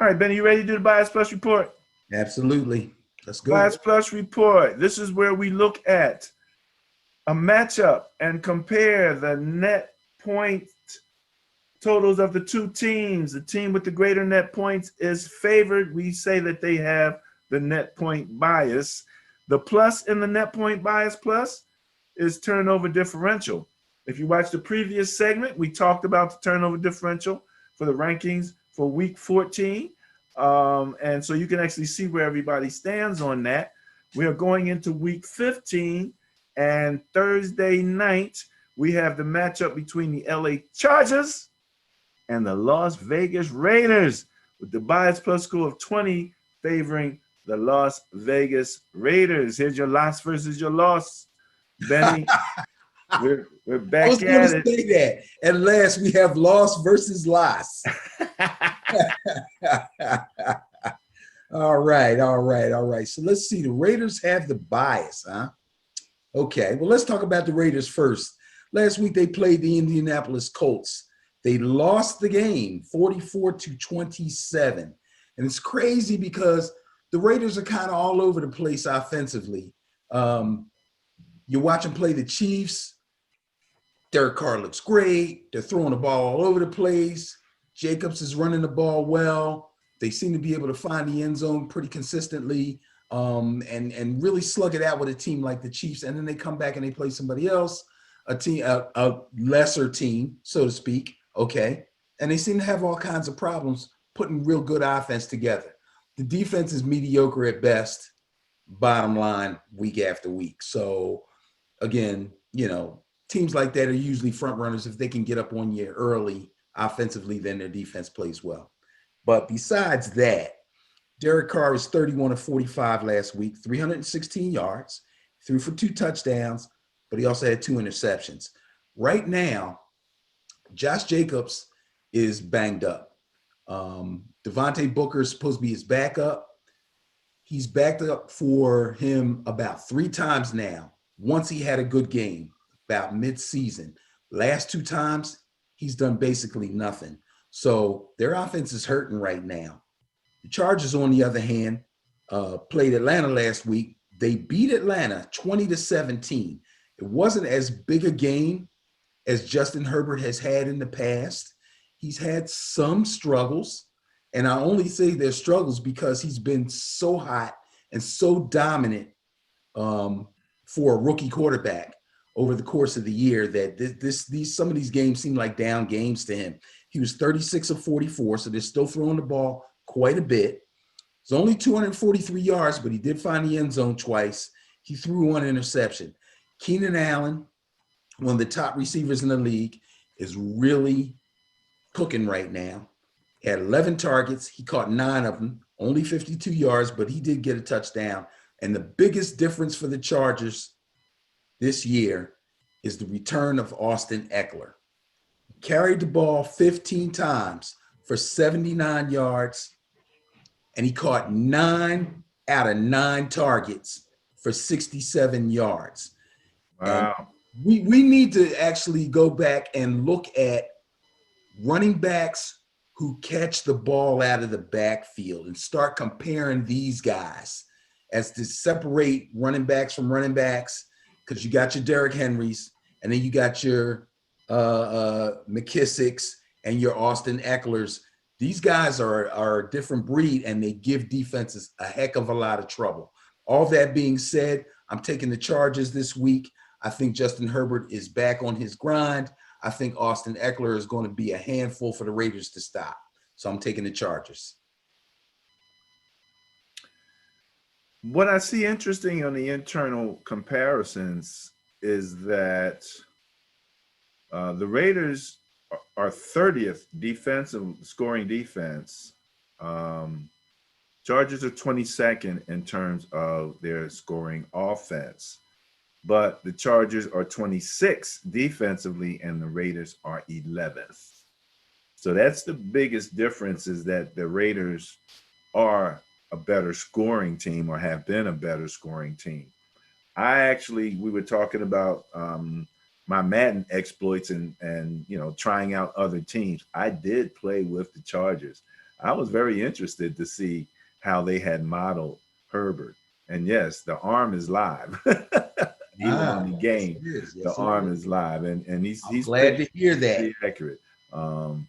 All right, Benny, you ready to do the Bias Plus report? Absolutely. Let's go. Bias Plus report. This is where we look at a matchup and compare the net point totals of the two teams. The team with the greater net points is favored. We say that they have the net point bias. The plus in the net point bias plus is turnover differential. If you watch the previous segment, we talked about the turnover differential for the rankings for week 14. And so you can actually see where everybody stands on that. We are going into week 15, and Thursday night, we have the matchup between the LA Chargers and the Las Vegas Raiders, with the bias plus score of 20 favoring the Las Vegas Raiders. Here's your loss versus your loss, Benny. We're back I was at going it. to say that. At last, we have loss versus loss. All right. So let's see. The Raiders have the bias, huh? Okay. Well, let's talk about the Raiders first. Last week, they played the Indianapolis Colts. They lost the game 44-27. And it's crazy because the Raiders are kind of all over the place offensively. You watch them play the Chiefs. Derek Carr looks great. They're throwing the ball all over the place. Jacobs is running the ball well. They seem to be able to find the end zone pretty consistently, and really slug it out with a team like the Chiefs. And then they come back and they play somebody else, a lesser team, so to speak. Okay. And they seem to have all kinds of problems putting real good offense together. The defense is mediocre at best, bottom line, week after week. So again, teams like that are usually front runners. If they can get up on you early offensively, then their defense plays well. But besides that, Derek Carr was 31 of 45 last week, 316 yards, threw for 2 touchdowns, but he also had 2 interceptions. Right now, Josh Jacobs is banged up. Devontae Booker is supposed to be his backup. He's backed up for him about 3 times now. Once he had a good game, about mid-season. Last 2 times, he's done basically nothing. So their offense is hurting right now. The Chargers, on the other hand, played Atlanta last week. They beat Atlanta 20-17. It wasn't as big a game as Justin Herbert has had in the past. He's had some struggles, and I only say there's struggles because he's been so hot and so dominant for a rookie quarterback over the course of the year that some of these games seem like down games to him. He was 36 of 44, so they're still throwing the ball quite a bit. It's only 243 yards, but he did find the end zone twice. He threw 1 interception. Keenan Allen, one of the top receivers in the league, is really cooking right now. He had 11 targets. He caught 9 of them, only 52 yards, but he did get a touchdown. And the biggest difference for the Chargers this year is the return of Austin Eckler. He carried the ball 15 times for 79 yards, and he caught 9 out of 9 targets for 67 yards. Wow. And we need to actually go back and look at running backs who catch the ball out of the backfield and start comparing these guys as to separate running backs from running backs, because you got your Derrick Henrys, and then you got your McKissicks and your Austin Ecklers. These guys are a different breed, and they give defenses a heck of a lot of trouble. All that being said, I'm taking the Chargers this week. I think Justin Herbert is back on his grind. I think Austin Eckler is going to be a handful for the Raiders to stop. So I'm taking the Chargers. What I see interesting on the internal comparisons is that the Raiders are 30th defensive scoring defense. Chargers are 22nd in terms of their scoring offense, but the Chargers are 26th defensively and the Raiders are 11th. So that's the biggest difference, is that the Raiders are a better scoring team, or have been a better scoring team. We were talking about my Madden exploits and trying out other teams. I did play with the Chargers. I was very interested to see how they had modeled Herbert. And yes, the arm is live. Even on the Yes, game, it is. the Yes, it arm is. is live, and I'm he's glad to hear that. pretty accurate. Um,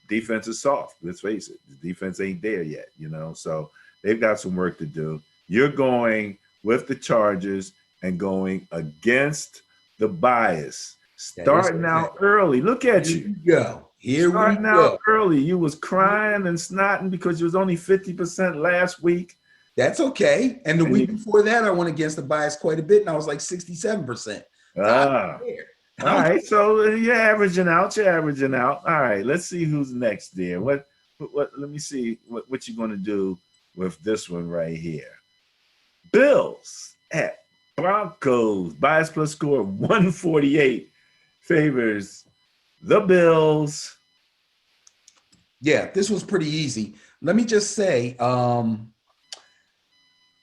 Defense is soft. Let's face it, the defense ain't there yet. So they've got some work to do. You're going with the Chargers and going against the bias. That is Starting correct. out early. Look at Here you. we go. Here we Starting out go. early. You was crying and snotting because you was only 50% last week. That's okay. And the And week before that, I went against the bias quite a bit, and I was like 67%. So I don't care. All right. So you're averaging out. You're averaging out. All right. Let's see who's next there. What let me see what you're going to do with this one right here. Bills at Broncos. Bias plus score 148 favors the Bills. Yeah, this was pretty easy. Let me just say,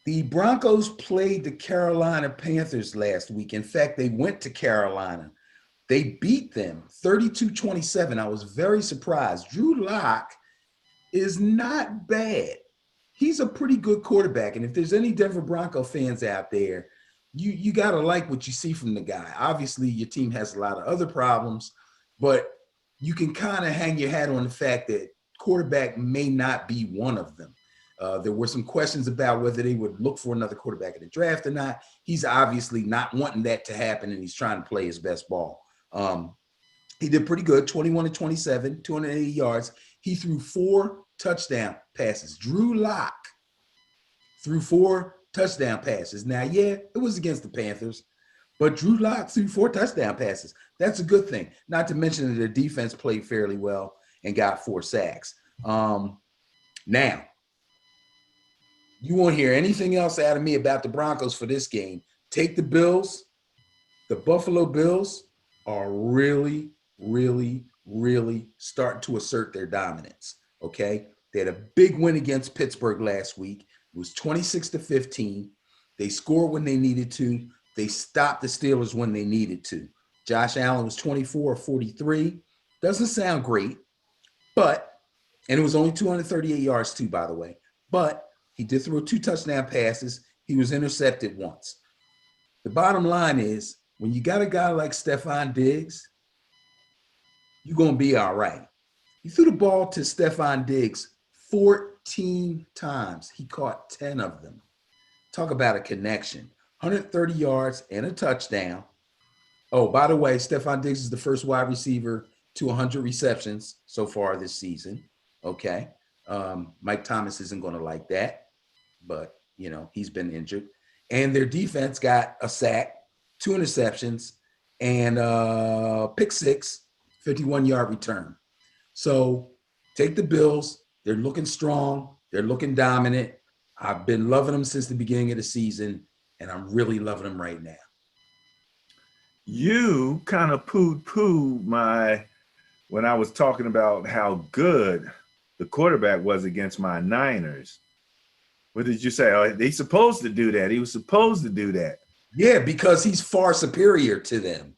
the Broncos played the Carolina Panthers last week. In fact, they went to Carolina. They beat them 32-27. I was very surprised. Drew Lock is not bad. He's a pretty good quarterback. And if there's any Denver Bronco fans out there, you got to like what you see from the guy. Obviously, your team has a lot of other problems, but you can kind of hang your hat on the fact that quarterback may not be one of them. There were some questions about whether they would look for another quarterback in the draft or not. He's obviously not wanting that to happen, and he's trying to play his best ball. He did pretty good, 21-27, 280 yards. He threw 4 touchdown passes. Drew Lock threw 4 touchdown passes. Now, yeah, it was against the Panthers, but Drew Lock threw 4 touchdown passes. That's a good thing. Not to mention that the defense played fairly well and got 4 sacks. Now, you won't hear anything else out of me about the Broncos for this game. Take the Bills. The Buffalo Bills are really, really, really starting to assert their dominance, okay? They had a big win against Pittsburgh last week. It was 26-15. They scored when they needed to. They stopped the Steelers when they needed to. Josh Allen was 24-43. Doesn't sound great, but, and it was only 238 yards too, by the way, but he did throw 2 touchdown passes. He was intercepted once. The bottom line is, when you got a guy like Stephon Diggs, you're going to be all right. He threw the ball to Stephon Diggs 14 times. He caught 10 of them. Talk about a connection. 130 yards and a touchdown. Oh, by the way, Stephon Diggs is the first wide receiver to 100 receptions so far this season. Okay. Mike Thomas isn't going to like that, but, he's been injured. And their defense got a sack, 2 interceptions, and pick 6, 51-yard return. So take the Bills. They're looking strong. They're looking dominant. I've been loving them since the beginning of the season, and I'm really loving them right now. You kind of pooed when I was talking about how good the quarterback was against my Niners. What did you say? Oh, they supposed to do that. He was supposed to do that. Yeah, because he's far superior to them.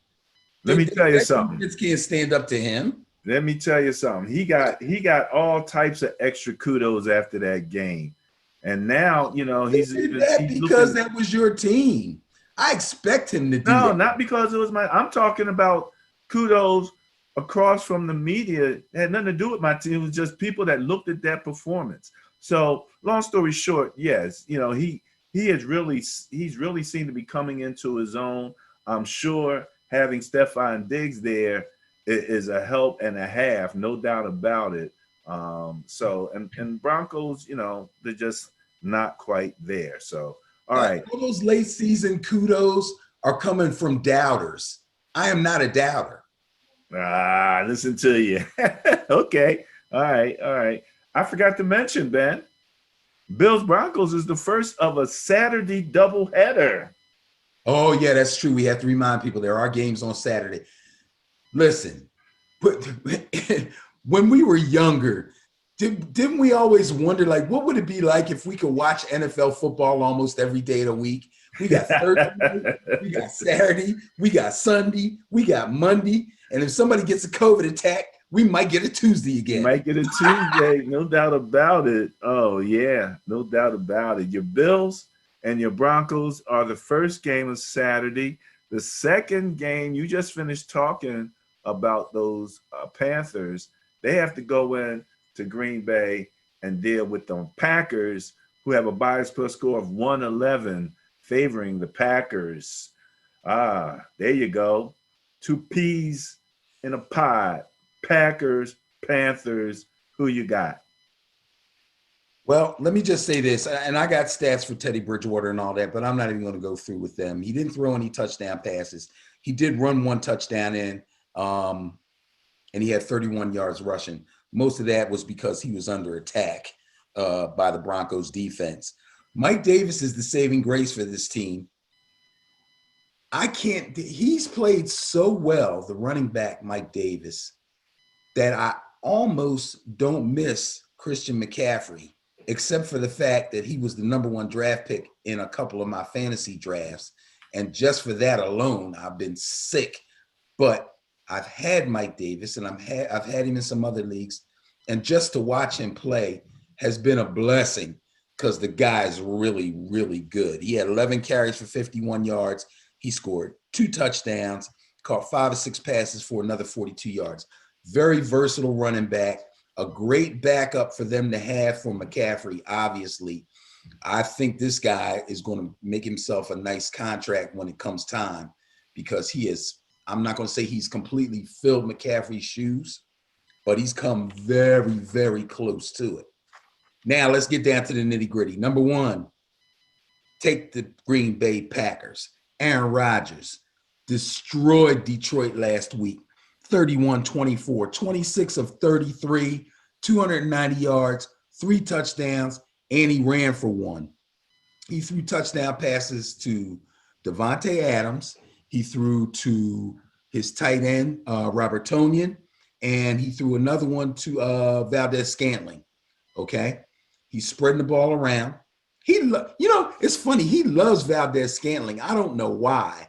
Let me tell you something. Defense can't stand up to him. Let me tell you something. He got all types of extra kudos after that game. And now, he's because that was your team. I expect him to do that. No, not because it was I'm talking about kudos across from the media. It had nothing to do with my team. It was just people that looked at that performance. So, long story short, yes, he's really seemed to be coming into his own. I'm sure having Stephon Diggs there is a help and a half, no doubt about it. And Broncos, they're just not quite there. So, all right. All those late season kudos are coming from doubters. I am not a doubter. Listen to you. Okay. All right. I forgot to mention, Ben, Bills Broncos is the first of a Saturday doubleheader. Oh, yeah, that's true. We have to remind people there are games on Saturday. Listen, when we were younger, didn't we always wonder, what would it be like if we could watch NFL football almost every day of the week? We got Thursday, we got Saturday, we got Sunday, we got Monday. And if somebody gets a COVID attack, We might get a Tuesday You again. might get a Tuesday, no doubt about it. Oh, yeah, no doubt about it. Your Bills and your Broncos are the first game of Saturday. The second game, you just finished talking about those Panthers. They have to go in to Green Bay and deal with the Packers, who have a bias plus score of 111, favoring the Packers. Ah, there you go. Two peas in a pod. Packers, Panthers, who you got? Well, let me just say this, and I got stats for Teddy Bridgewater and all that, but I'm not even going to go through with them. He didn't throw any touchdown passes. He did run one touchdown in, and he had 31 yards rushing. Most of that was because he was under attack by the Broncos defense. Mike Davis is the saving grace for this team. He's played so well, the running back, Mike Davis, that I almost don't miss Christian McCaffrey, except for the fact that he was the number one draft pick in a couple of my fantasy drafts. And just for that alone, I've been sick. But I've had Mike Davis, and I've had him in some other leagues. And just to watch him play has been a blessing because the guy is really, really good. He had 11 carries for 51 yards. He scored 2 touchdowns, caught 5 or 6 passes for another 42 yards. Very versatile running back, a great backup for them to have for McCaffrey, obviously. I think this guy is going to make himself a nice contract when it comes time because I'm not going to say he's completely filled McCaffrey's shoes, but he's come very, very close to it. Now let's get down to the nitty gritty. Number one, take the Green Bay Packers. Aaron Rodgers destroyed Detroit last week. 31-24, 26 of 33, 290 yards, 3 touchdowns, and he ran for 1. He threw touchdown passes to Devontae Adams. He threw to his tight end, Robert Tonyan, and he threw another one to Valdez-Scantling, okay? He's spreading the ball around. It's funny. He loves Valdez-Scantling. I don't know why.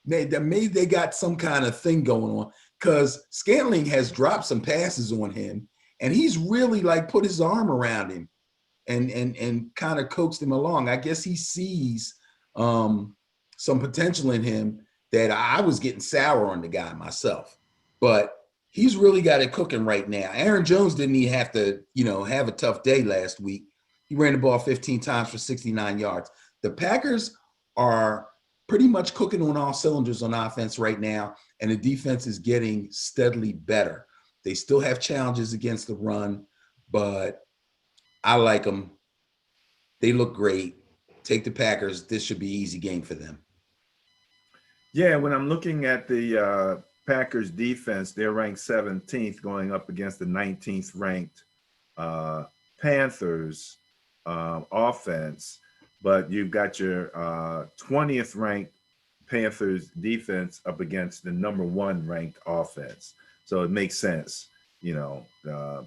Maybe they got some kind of thing going on because Scantling has dropped some passes on him, and he's really like put his arm around him and kind of coaxed him along. I guess he sees some potential in him that I was getting sour on the guy myself, but he's really got it cooking right now. Aaron Jones didn't even have to, have a tough day last week. He ran the ball 15 times for 69 yards. The Packers are pretty much cooking on all cylinders on offense right now, and the defense is getting steadily better. They still have challenges against the run, but I like them. They look great. Take the Packers. This should be an easy game for them. Yeah, when I'm looking at the Packers defense, they're ranked 17th going up against the 19th ranked Panthers offense. But you've got your 20th ranked Panthers defense up against the number 1 ranked offense. So it makes sense,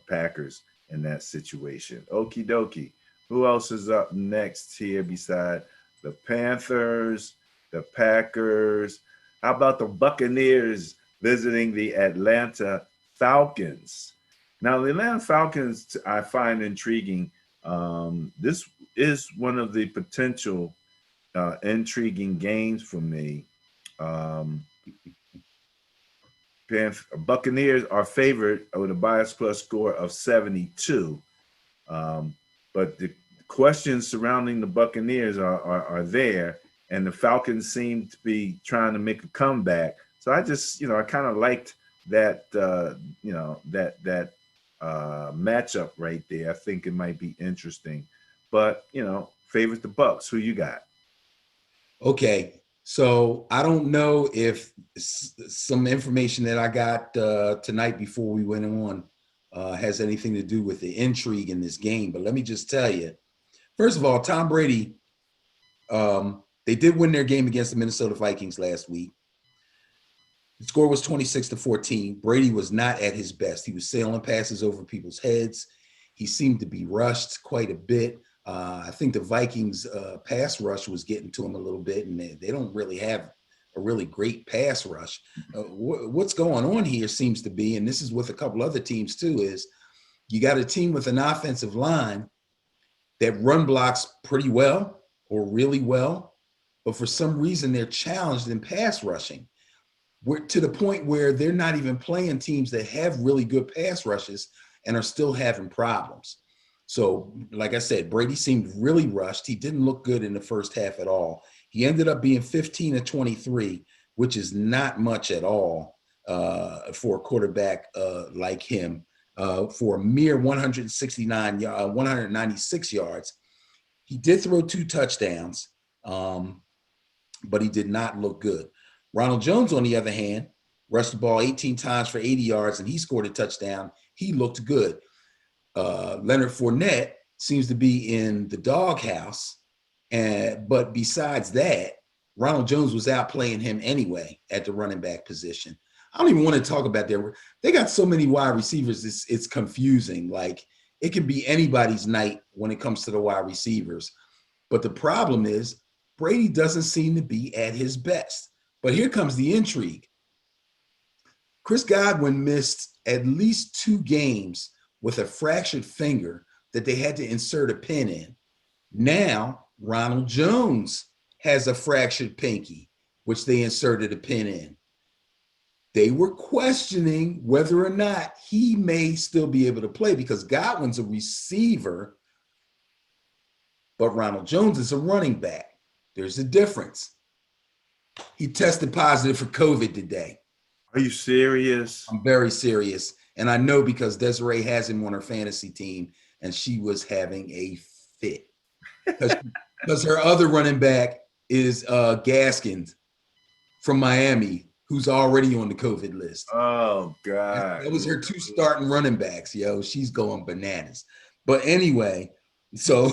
Packers in that situation. Okie dokie. Who else is up next here beside the Panthers, the Packers? How about the Buccaneers visiting the Atlanta Falcons? Now, the Atlanta Falcons I find intriguing. This is one of the potential intriguing games for me. Buccaneers are favored with a bias plus score of 72. But the questions surrounding the Buccaneers are there, and the Falcons seem to be trying to make a comeback. So I just, I kind of liked that, that matchup right there. I think it might be interesting. But, favors the Bucks. Who you got? Okay. So I don't know if some information that I got tonight before we went on has anything to do with the intrigue in this game. But let me just tell you, first of all, Tom Brady, they did win their game against the Minnesota Vikings last week. The score was 26-14. Brady was not at his best. He was sailing passes over people's heads. He seemed to be rushed quite a bit. I think the Vikings pass rush was getting to him a little bit, and they don't really have a really great pass rush. What's going on here seems to be, and this is with a couple other teams too, is you got a team with an offensive line that run blocks pretty well or really well, but for some reason they're challenged in pass rushing. We're to the point where they're not even playing teams that have really good pass rushes and are still having problems. So, like I said, Brady seemed really rushed. He didn't look good in the first half at all. He ended up being 15 of 23, which is not much at all for a quarterback like him. For a mere 196 yards. He did throw 2 touchdowns, but he did not look good. Ronald Jones, on the other hand, rushed the ball 18 times for 80 yards, and he scored a touchdown. He looked good. Leonard Fournette seems to be in the doghouse, but besides that, Ronald Jones was outplaying him anyway at the running back position. I don't even want to talk about their. They got so many wide receivers. It's confusing. Like, it can be anybody's night when it comes to the wide receivers. But the problem is Brady doesn't seem to be at his best. But here comes the intrigue. Chris Godwin missed at least 2 games with a fractured finger that they had to insert a pin in. Now Ronald Jones has a fractured pinky, which they inserted a pin in. They were questioning whether or not he may still be able to play because Godwin's a receiver, but Ronald Jones is a running back. There's a difference. He tested positive for COVID today. Are you serious? I'm very serious. And I know because Desiree has him on her fantasy team, and she was having a fit. Because her other running back is Gaskins from Miami, who's already on the COVID list. Oh, God. That was her 2 starting running backs, yo. She's going bananas. But anyway, so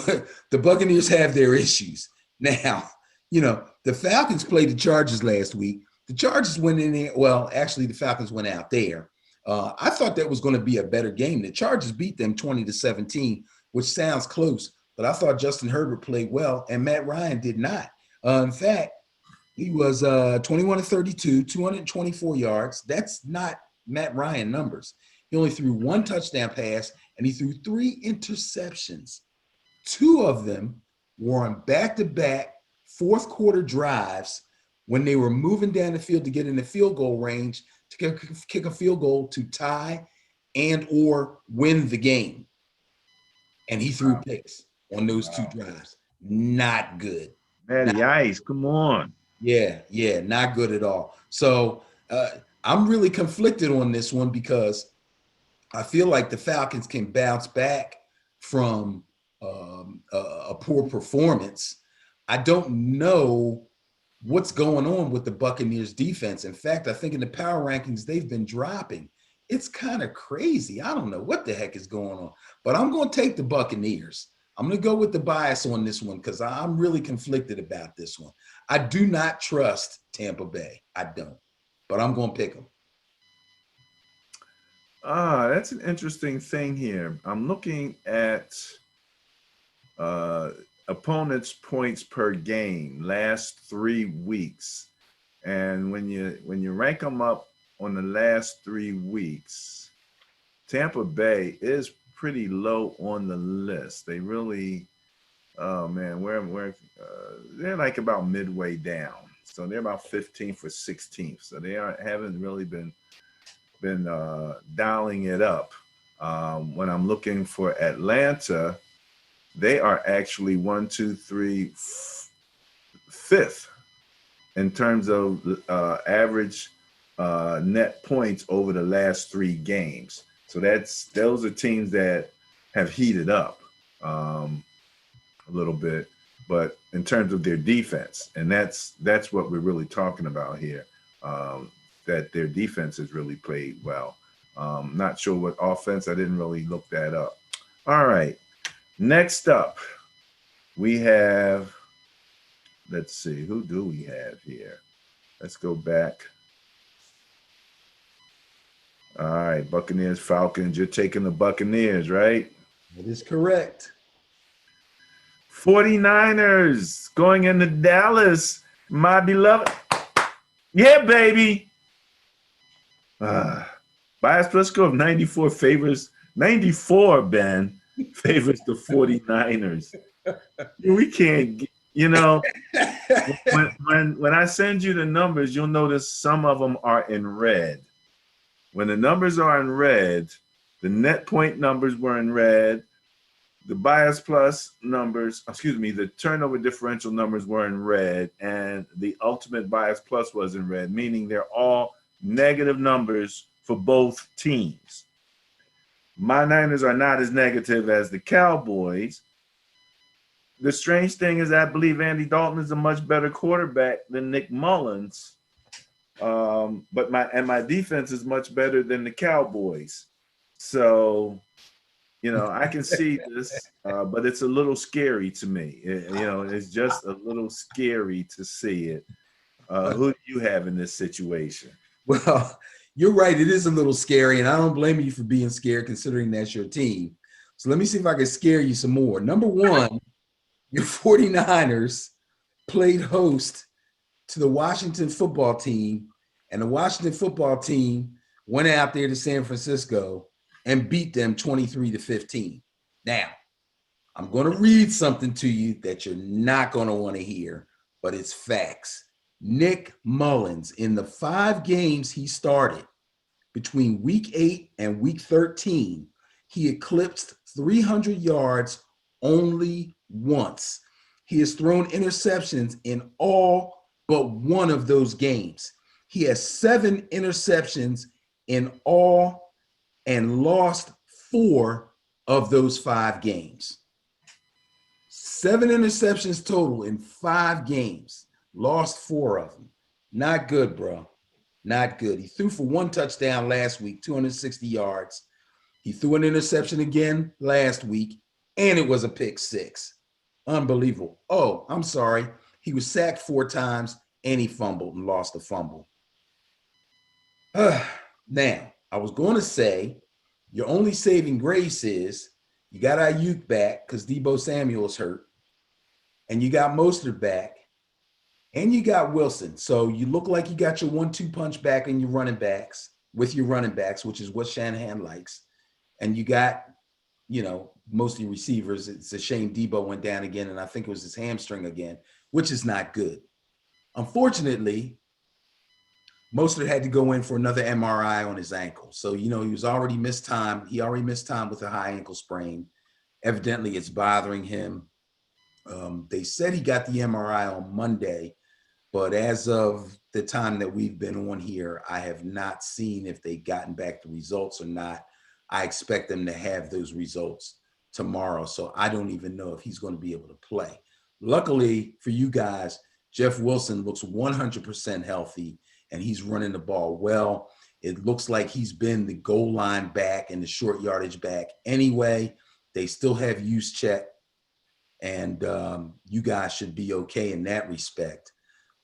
the Buccaneers have their issues. Now, the Falcons played the Chargers last week. The Chargers went in there. Well, actually, the Falcons went out there. I thought that was going to be a better game. The Chargers beat them 20-17, which sounds close. But I thought Justin Herbert played well, and Matt Ryan did not. In fact, he was 21 of 32, 224 yards. That's not Matt Ryan numbers. He only threw 1 touchdown pass, and he threw 3 interceptions. 2 of them were on back-to-back fourth-quarter drives when they were moving down the field to get in the field goal range to kick a field goal to tie and or win the game. And he threw picks on those 2 drives. Not good. Matty Ice, come on. Yeah, not good at all. So I'm really conflicted on this one because I feel like the Falcons can bounce back from a poor performance. I don't know what's going on with the Buccaneers defense. In fact, I think in the power rankings, they've been dropping. It's kind of crazy. I don't know what the heck is going on, but I'm going to take the Buccaneers. I'm going to go with the bias on this one because I'm really conflicted about this one. I do not trust Tampa Bay. I don't, but I'm going to pick them. That's an interesting thing here. I'm looking at opponents' points per game last 3 weeks, and when you rank them up on the last 3 weeks, Tampa Bay is pretty low on the list. They really, oh man, they're like about midway down. So they're about 15th or 16th. So they haven't really been dialing it up. When I'm looking for Atlanta, they are actually 5th in terms of average net points over the last 3 games. So those are teams that have heated up a little bit, but in terms of their defense, and that's what we're really talking about here, that their defense has really played well. Not sure what offense. I didn't really look that up. All right. Next up, we have, let's see, who do we have here? Let's go back. All right, Buccaneers, Falcons. You're taking the Buccaneers, right? That is correct. 49ers going into Dallas, my beloved. Yeah, baby. Uh, Bias plus score of 94 favors 94, Ben, favors the 49ers. We can't you know, when I send you the numbers, you'll notice some of them are in red. When the numbers are in red, the net point numbers were in red. The bias plus numbers, excuse me, the turnover differential numbers were in red, and the ultimate bias plus was in red, meaning they're all negative numbers for both teams. My Niners are not as negative as the Cowboys. The strange thing is, I believe Andy Dalton is a much better quarterback than Nick Mullins. But my defense is much better than the Cowboys. So, I can see this, but it's a little scary to me. It's just a little scary to see it. Who do you have in this situation? Well, you're right. It is a little scary, and I don't blame you for being scared considering that's your team. So let me see if I can scare you some more. Number one, your 49ers played host to the Washington football team, and the Washington football team went out there to San Francisco and beat them 23-15. Now, I'm going to read something to you that you're not going to want to hear, but it's facts. Nick Mullins, in the 5 games he started between week 8 and week 13, he eclipsed 300 yards only once. He has thrown interceptions in all but one of those games. He has 7 interceptions in all and lost 4 of those 5 games. 7 interceptions total in 5 games. Lost 4 of them. Not good, bro. Not good. He threw for 1 touchdown last week, 260 yards. He threw an interception again last week, and it was a pick 6. Unbelievable. Oh, I'm sorry. He was sacked 4 times, and he fumbled and lost a fumble. Now, I was going to say your only saving grace is you got Ayuk back because Deebo Samuel's hurt, and you got Mostert back, and you got Wilson. So you look like you got your 1-2 punch back in your running backs, which is what Shanahan likes. And you got, mostly receivers. It's a shame Deebo went down again, and I think it was his hamstring again, which is not good. Unfortunately, Mostert had to go in for another MRI on his ankle. So, he was already missed time. He already missed time with a high ankle sprain. Evidently, it's bothering him. They said he got the MRI on Monday, but as of the time that we've been on here, I have not seen if they've gotten back the results or not. I expect them to have those results tomorrow. So I don't even know if he's going to be able to play. Luckily for you guys, Jeff Wilson looks 100% healthy, and he's running the ball well. It looks like he's been the goal line back and the short yardage back anyway. They still have Juszczyk, and you guys should be okay in that respect.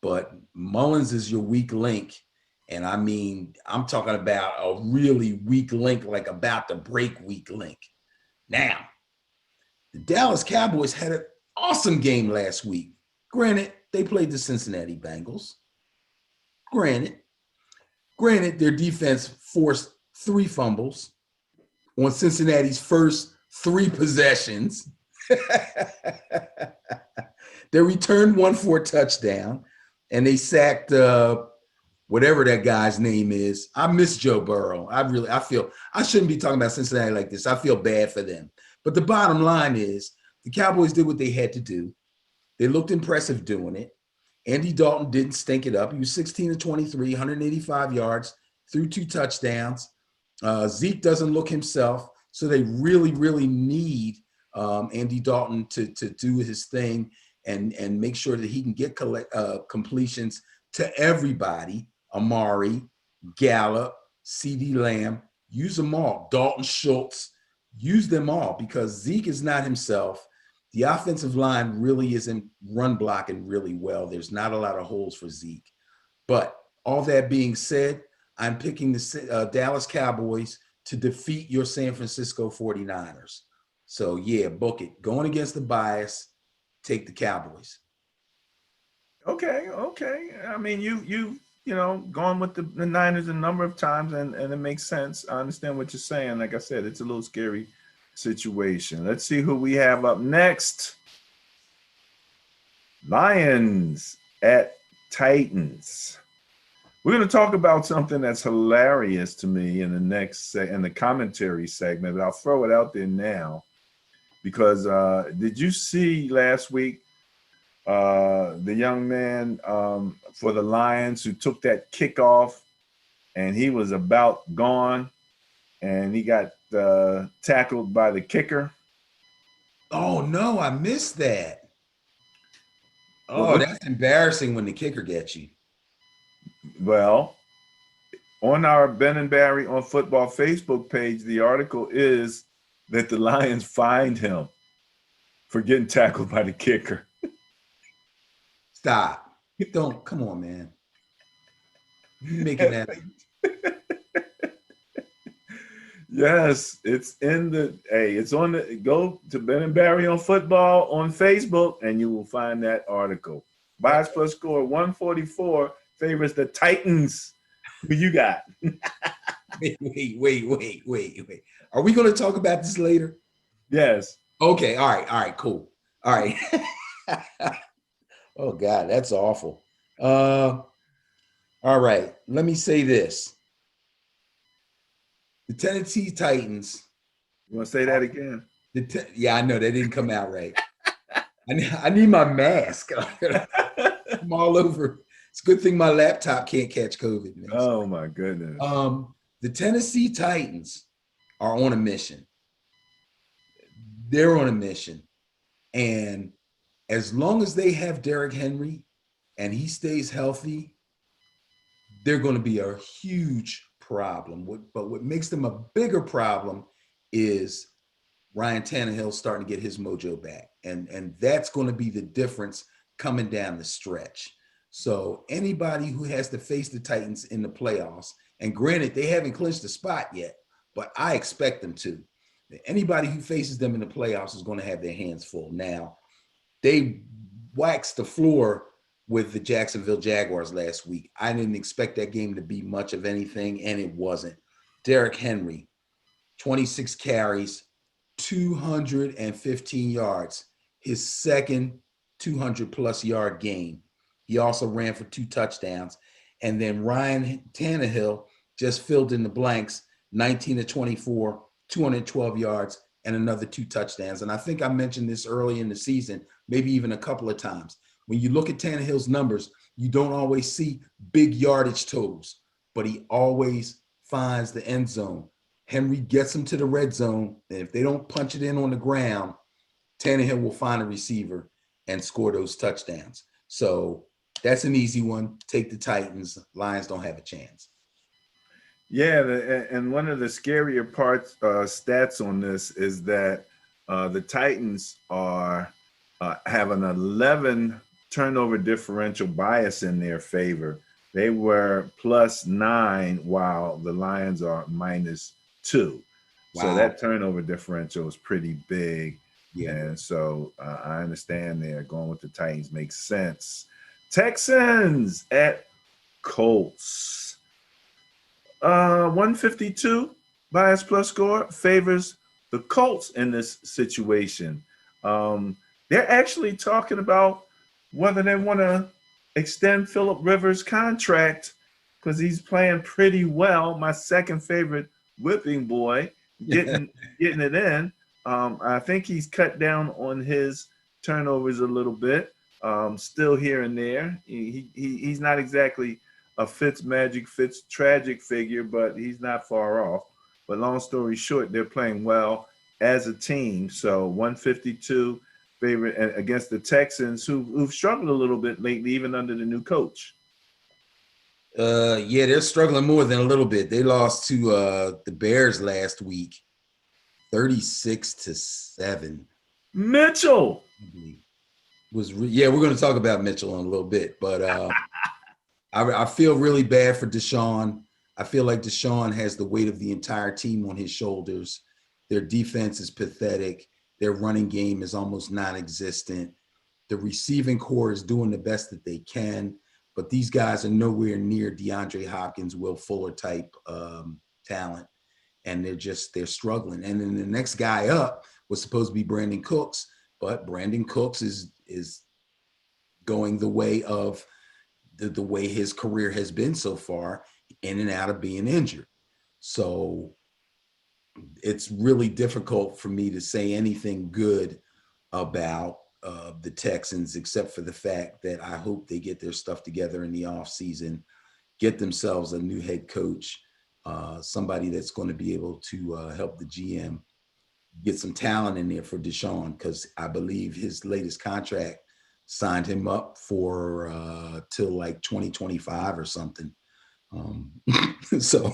But Mullins is your weak link. And I mean, I'm talking about a really weak link, like about to break weak link. Now, the Dallas Cowboys had an awesome game last week. Granted, they played the Cincinnati Bengals. Granted, their defense forced 3 fumbles on Cincinnati's first 3 possessions. They returned 1 for a touchdown, and they sacked whatever that guy's name is. I miss Joe Burrow. I feel I shouldn't be talking about Cincinnati like this. I feel bad for them. But the bottom line is the Cowboys did what they had to do. They looked impressive doing it. Andy Dalton didn't stink it up. He was 16-23, 185 yards, threw 2 touchdowns. Zeke doesn't look himself, so they really, really need Andy Dalton to do his thing and make sure that he can get completions to everybody. Amari, Gallup, CeeDee Lamb, use them all. Dalton Schultz, use them all, because Zeke is not himself. The offensive line really isn't run blocking really well. There's not a lot of holes for Zeke. But all that being said, I'm picking the Dallas Cowboys to defeat your San Francisco 49ers. So, yeah, book it. Going against the bias, take the Cowboys. Okay. I mean, gone with the Niners a number of times, and it makes sense. I understand what you're saying. Like I said, it's a little scary situation. Let's see who we have up next. Lions at Titans. We're going to talk about something that's hilarious to me in the commentary segment, but I'll throw it out there now because did you see last week the young man for the Lions who took that kickoff and he was about gone and he got tackled by the kicker? Oh no, I missed that. Well, Oh, that's embarrassing when the kicker gets you. well, on our Ben and Barry on Football Facebook page, the article is that the Lions fined him for getting tackled by the kicker. Stop. Don't, come on, man. You making that. Yes, it's it's on go to Ben and Barry on Football on Facebook and you will find that article. Bias plus score 144 favors the Titans. Who you got? Wait. Are we going to talk about this later? Yes. Okay. All right. Cool. All right. Oh God, that's awful. All right. Let me say this. The Tennessee Titans. You want to say that again? Yeah, I know that didn't come out right. I need my mask. I'm all over. It's a good thing my laptop can't catch COVID, man. Oh my goodness. The Tennessee Titans are on a mission. They're on a mission. And as long as they have Derrick Henry and he stays healthy, they're going to be a huge problem. But what makes them a bigger problem is Ryan Tannehill starting to get his mojo back. And that's going to be the difference coming down the stretch. So anybody who has to face the Titans in the playoffs, and granted, they haven't clinched the spot yet, but I expect them to. Anybody who faces them in the playoffs is going to have their hands full. Now, they waxed the floor with the Jacksonville Jaguars last week. I didn't expect that game to be much of anything, and it wasn't. Derrick Henry, 26 carries, 215 yards, his second 200-plus yard game. He also ran for 2 touchdowns. And then Ryan Tannehill just filled in the blanks, 19 to 24, 212 yards, and another 2 touchdowns. And I think I mentioned this early in the season, maybe even a couple of times. When you look at Tannehill's numbers, you don't always see big yardage totals, but he always finds the end zone. Henry gets him to the red zone, and if they don't punch it in on the ground, Tannehill will find a receiver and score those touchdowns. So that's an easy one. Take the Titans. Lions don't have a chance. Yeah, and one of the scarier parts, stats on this is that the Titans have an 11 turnover differential bias in their favor. They were +9 while the Lions are -2. Wow. So that turnover differential is pretty big. Yeah. And so I understand there going with the Titans makes sense. Texans at Colts. 152 bias plus score favors the Colts in this situation. They're actually talking about whether they want to extend Phillip Rivers' contract because he's playing pretty well. My second favorite whipping boy, getting it in. I think he's cut down on his turnovers a little bit, still here and there. He's not exactly a Fitztragic figure, but he's not far off. But long story short, they're playing well as a team. So 152 favorite against the Texans, who've struggled a little bit lately, even under the new coach. Yeah, they're struggling more than a little bit. They lost to the Bears last week, 36-7. Mitchell we're going to talk about Mitchell in a little bit, but I feel really bad for Deshaun. I feel like Deshaun has the weight of the entire team on his shoulders. Their defense is pathetic. Their running game is almost non-existent. The receiving core is doing the best that they can, but these guys are nowhere near DeAndre Hopkins, Will Fuller type talent. And they're struggling. And then the next guy up was supposed to be Brandon Cooks, but Brandon Cooks is going the way of the way his career has been so far, in and out of being injured. So it's really difficult for me to say anything good about the Texans, except for the fact that I hope they get their stuff together in the offseason, get themselves a new head coach, somebody that's going to be able to help the GM get some talent in there for Deshaun, because I believe his latest contract signed him up for till like 2025 or something. So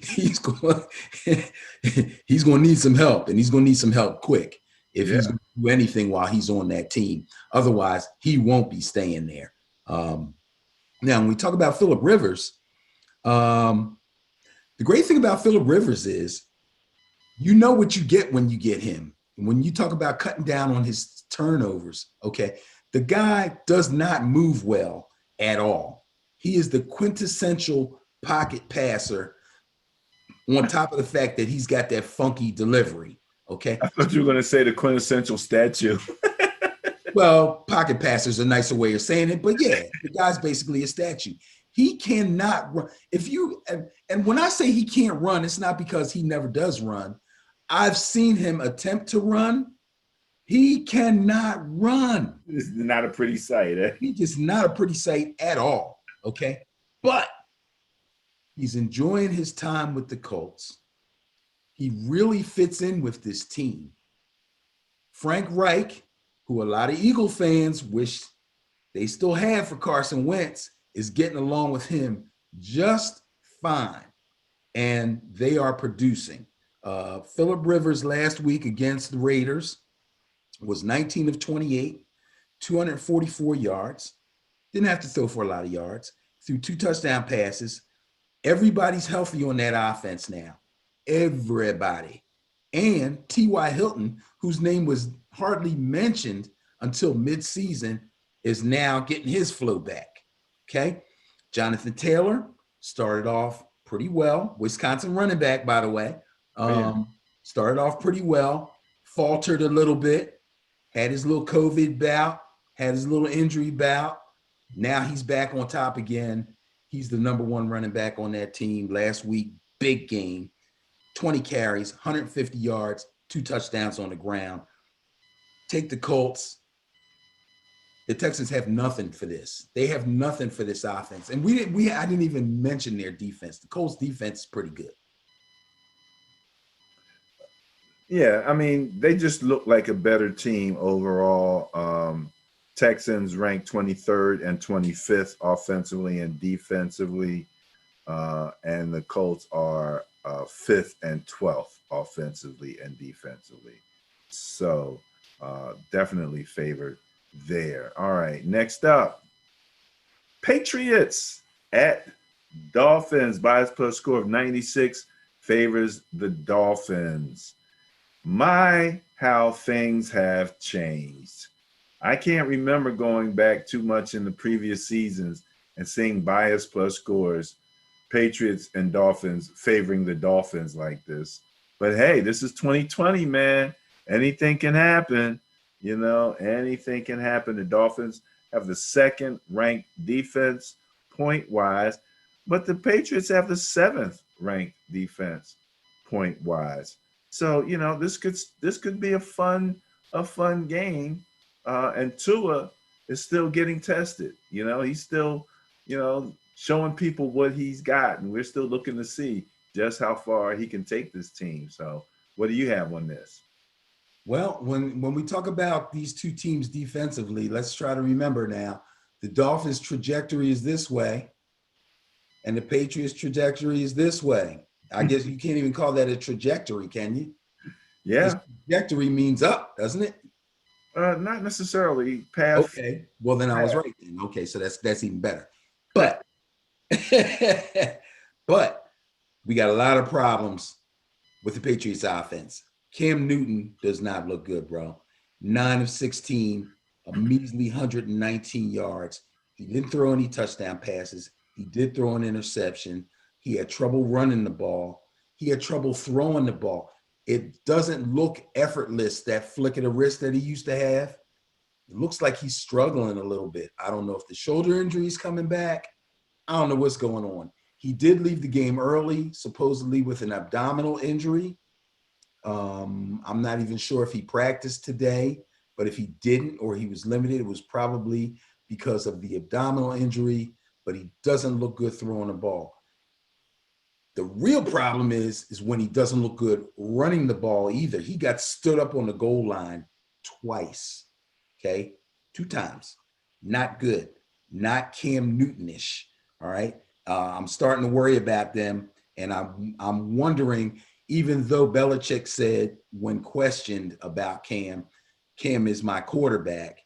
he's going to need some help, and he's going to need some help quick if he's going to do anything while he's on that team. Otherwise, he won't be staying there. Now, when we talk about Phillip Rivers, the great thing about Phillip Rivers is you know what you get when you get him. When you talk about cutting down on his turnovers, okay, the guy does not move well at all. He is the quintessential pocket passer, on top of the fact that he's got that funky delivery, okay? I thought you were going to say the quintessential statue. Well, pocket passer is a nicer way of saying it, but yeah, the guy's basically a statue. He cannot run. And when I say he can't run, it's not because he never does run. I've seen him attempt to run. He cannot run. It's not a pretty sight, eh? He's just not a pretty sight at all, okay? But he's enjoying his time with the Colts. He really fits in with this team. Frank Reich, who a lot of Eagle fans wish they still had for Carson Wentz, is getting along with him just fine. And they are producing. Phillip Rivers last week against the Raiders was 19 of 28, 244 yards. Didn't have to throw for a lot of yards. Threw 2 touchdown passes. Everybody's healthy on that offense now. Everybody. And T.Y. Hilton, whose name was hardly mentioned until midseason, is now getting his flow back. Okay? Jonathan Taylor started off pretty well. Wisconsin running back, by the way. Started off pretty well. Faltered a little bit. Had his little COVID bout. Had his little injury bout. Now he's back on top again. He's the number 1 running back on that team. Last week, big game. 20 carries, 150 yards, 2 touchdowns on the ground. Take the Colts. The Texans have nothing for this. They have nothing for this offense. And I didn't even mention their defense. The Colts defense is pretty good. Yeah, I mean, they just look like a better team overall. Texans ranked 23rd and 25th offensively and defensively. And the Colts are 5th and 12th offensively and defensively. So definitely favored there. All right, next up, Patriots at Dolphins. Bias plus score of 96 favors the Dolphins. My, how things have changed. I can't remember going back too much in the previous seasons and seeing bias plus scores, Patriots and Dolphins favoring the Dolphins like this. But hey, this is 2020, man. Anything can happen. You know, anything can happen. The Dolphins have the 2nd ranked defense point-wise, but the Patriots have the 7th ranked defense point-wise. So, you know, this could be a fun game. And Tua is still getting tested. You know, he's still, you know, showing people what he's got, and we're still looking to see just how far he can take this team. So what do you have on this? Well, when we talk about these two teams defensively, let's try to remember now, the Dolphins' trajectory is this way, and the Patriots' trajectory is this way. I guess you can't even call that a trajectory, can you? Yeah. Trajectory means up, doesn't it? Not necessarily. Path. Okay. Well, then I was right then. Okay, so that's even better. But but we got a lot of problems with the Patriots offense. Cam Newton does not look good, bro. 9 of 16, a measly 119 yards. He didn't throw any touchdown passes. He did throw an interception. He had trouble running the ball. He had trouble throwing the ball. It doesn't look effortless, that flick of the wrist that he used to have. It looks like he's struggling a little bit. I don't know if the shoulder injury is coming back. I don't know what's going on. He did leave the game early, supposedly with an abdominal injury. I'm not even sure if he practiced today, but if he didn't or he was limited, it was probably because of the abdominal injury, but he doesn't look good throwing the ball. The real problem is when he doesn't look good running the ball either. He got stood up on the goal line twice, okay? 2 times. Not good. Not Cam Newton-ish, all right? I'm starting to worry about them, and I'm wondering, even though Belichick said when questioned about Cam is my quarterback,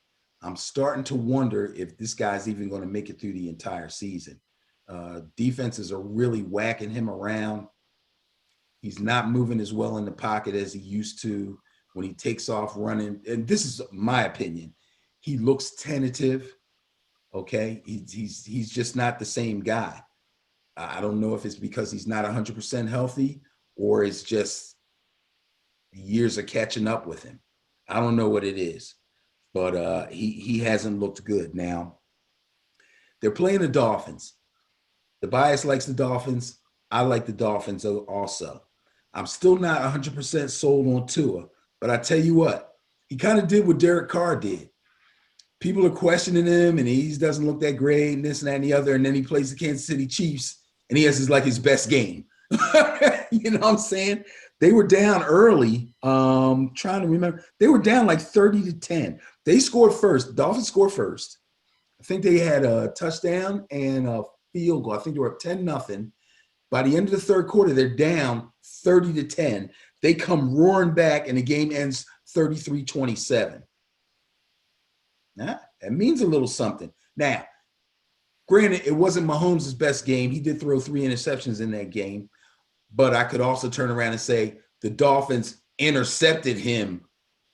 I'm starting to wonder if this guy's even going to make it through the entire season. Defenses are really whacking him around. He's not moving as well in the pocket as he used to when he takes off running. And this is my opinion. He looks tentative. Okay. He's just not the same guy. I don't know if it's because he's not 100% healthy or it's just years are catching up with him. I don't know what it is, but he hasn't looked good. Now, they're playing the Dolphins. The bias likes the Dolphins. I like the Dolphins also. I'm still not 100% sold on Tua, but I tell you what, he kind of did what Derek Carr did. People are questioning him, and he doesn't look that great, and this and that and the other, and then he plays the Kansas City Chiefs, and he has his best game. You know what I'm saying? They were down early. Trying to remember. They were down like 30-10. They scored first. The Dolphins scored first. I think they had a touchdown and a field goal. I think they were up 10-0. By the end of the third quarter, they're down 30-10. They come roaring back, and the game ends 33-27. Nah, that means a little something. Now, granted, it wasn't Mahomes' best game. He did throw 3 interceptions in that game. But I could also turn around and say the Dolphins intercepted him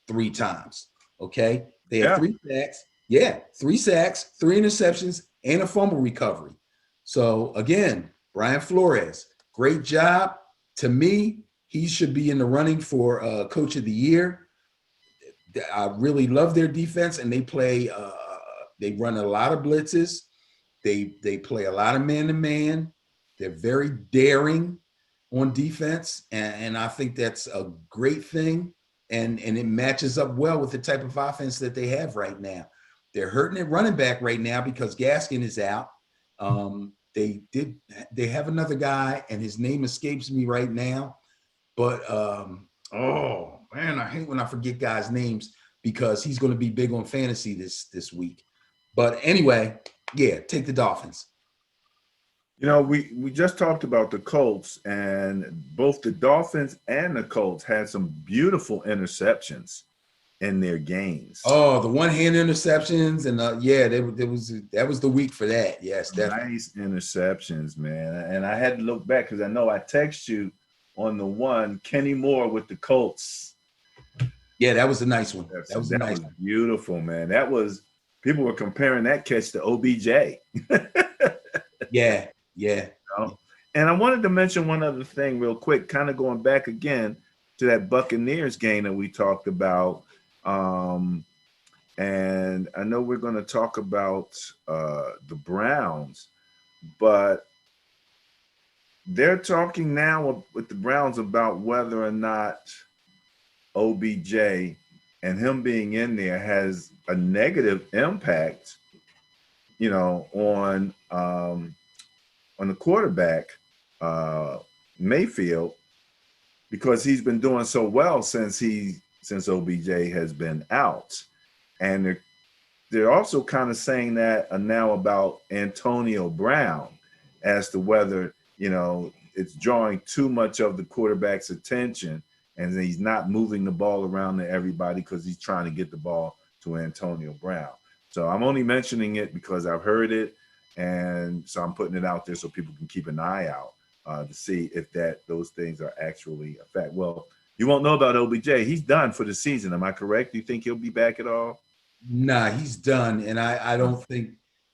3 times. Okay? They had 3 sacks. Yeah, 3 sacks, 3 interceptions, and a fumble recovery. So, again, Brian Flores, great job. To me, he should be in the running for Coach of the Year. I really love their defense, and they play they run a lot of blitzes. They play a lot of man-to-man. They're very daring on defense, and I think that's a great thing, and it matches up well with the type of offense that they have right now. They're hurting at running back right now because Gaskin is out. They have another guy, and his name escapes me right now, but oh man, I hate when I forget guys' names because he's going to be big on fantasy this week. But anyway, yeah, take the Dolphins. You know, we just talked about the Colts, and both the Dolphins and the Colts had some beautiful interceptions in their games. Oh, the one-hand interceptions, and yeah, that was the week for that. Yes, definitely. Nice interceptions, man. And I had to look back because I know I text you on the one, Kenny Moore with the Colts. Yeah, that was a nice one. That was beautiful, man. That was, people were comparing that catch to OBJ. Yeah. You know? And I wanted to mention one other thing real quick, kind of going back again to that Buccaneers game that we talked about. And I know we're going to talk about the Browns, but they're talking now with the Browns about whether or not OBJ and him being in there has a negative impact, you know, on the quarterback, Mayfield, because he's been doing so well since OBJ has been out. And they're also kind of saying that now about Antonio Brown as to whether, you know, it's drawing too much of the quarterback's attention and he's not moving the ball around to everybody because he's trying to get the ball to Antonio Brown. So I'm only mentioning it because I've heard it, and so I'm putting it out there so people can keep an eye out to see if those things are actually a fact. Well, you won't know about OBJ. He's done for the season. Am I correct? Do you think he'll be back at all? Nah, he's done, and I don't think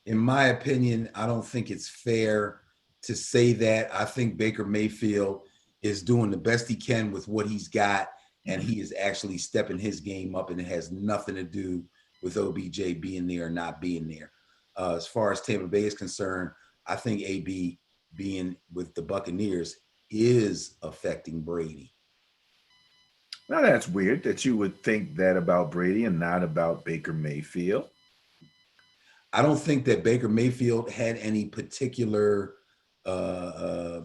In my opinion, I don't think it's fair to say that. I think Baker Mayfield is doing the best he can with what he's got, and he is actually stepping his game up, and it has nothing to do with OBJ being there or not being there. As far as Tampa Bay is concerned, I think AB being with the Buccaneers is affecting Brady. Now that's weird that you would think that about Brady and not about Baker Mayfield. I don't think that Baker Mayfield had any particular I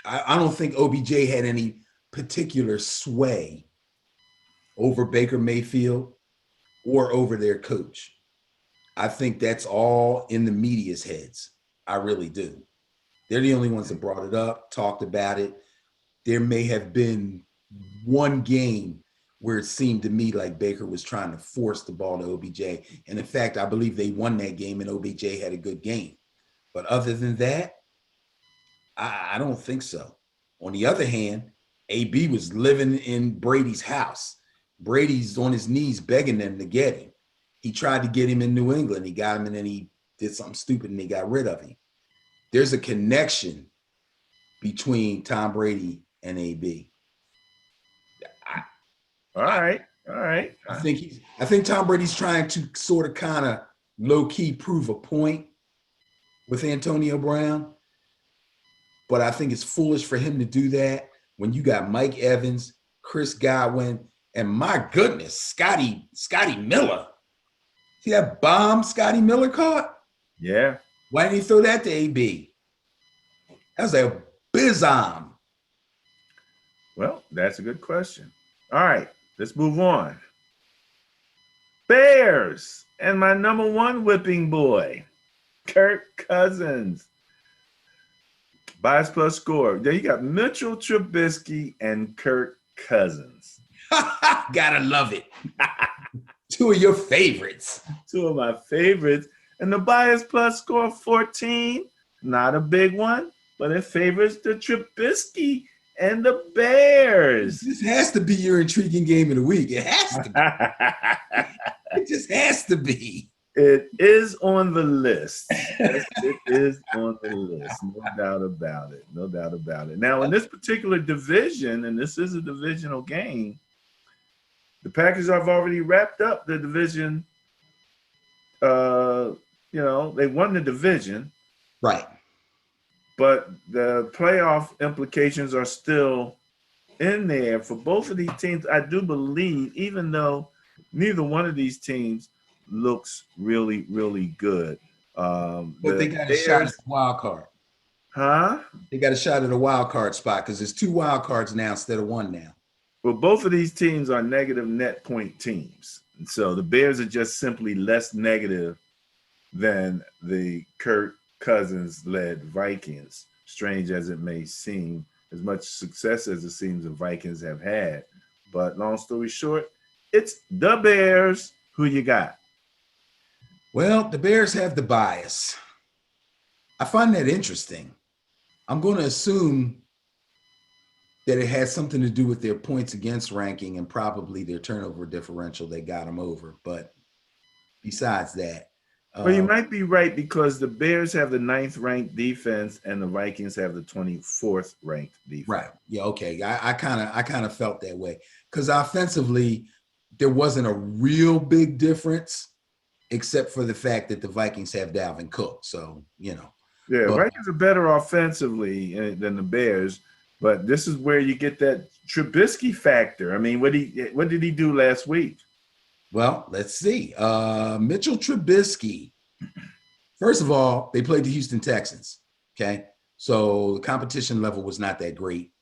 don't think OBJ had any particular sway over Baker Mayfield or over their coach. I think that's all in the media's heads. I really do. They're the only ones that brought it up, talked about it. There may have been one game where it seemed to me like Baker was trying to force the ball to OBJ. And in fact, I believe they won that game and OBJ had a good game. But other than that, I don't think so. On the other hand, AB was living in Brady's house. Brady's on his knees begging them to get him. He tried to get him in New England. He got him, and then he did something stupid, and they got rid of him. There's a connection between Tom Brady and AB. All right. I think Tom Brady's trying to sort of kind of low-key prove a point with Antonio Brown. But I think it's foolish for him to do that when you got Mike Evans, Chris Godwin, and my goodness, Scotty Miller. See that bomb Scotty Miller caught? Yeah. Why didn't he throw that to AB? That was a bizarre. Well, that's a good question. All right, let's move on. Bears and my number one whipping boy, Kirk Cousins. Bias plus score. Then you got Mitchell Trubisky and Kirk Cousins. Gotta love it. Two of your favorites. Two of my favorites. And the bias plus score 14, not a big one, but it favors the Trubisky and the Bears. This has to be your intriguing game of the week. It has to be. It just has to be. It is on the list. Yes, it is on the list. No doubt about it. No doubt about it. Now, in this particular division, and this is a divisional game, the Packers have already wrapped up the division. They won the division. Right. But the playoff implications are still in there for both of these teams. I do believe, even though neither one of these teams looks really, really good. But they got a shot at the wild card. Huh? They got a shot at a wild card spot because there's 2 wild cards now instead of 1 now. Well, both of these teams are negative net point teams. And so the Bears are just simply less negative than the Kirk Cousins-led Vikings, strange as it may seem, as much success as it seems the Vikings have had. But long story short, it's the Bears. Who you got? Well, the Bears have the bias. I find that interesting. I'm going to assume that it has something to do with their points against ranking and probably their turnover differential. They got them over. But besides that, well, you might be right because the Bears have the 9th ranked defense and the Vikings have the 24th ranked defense. Right. Yeah. Okay. I kind of felt that way because offensively there wasn't a real big difference except for the fact that the Vikings have Dalvin Cook. So, Yeah. Vikings are better offensively than the Bears, but this is where you get that Trubisky factor. I mean, what did he do last week? Well, let's see. Mitchell Trubisky. First of all, they played the Houston Texans. Okay. So the competition level was not that great,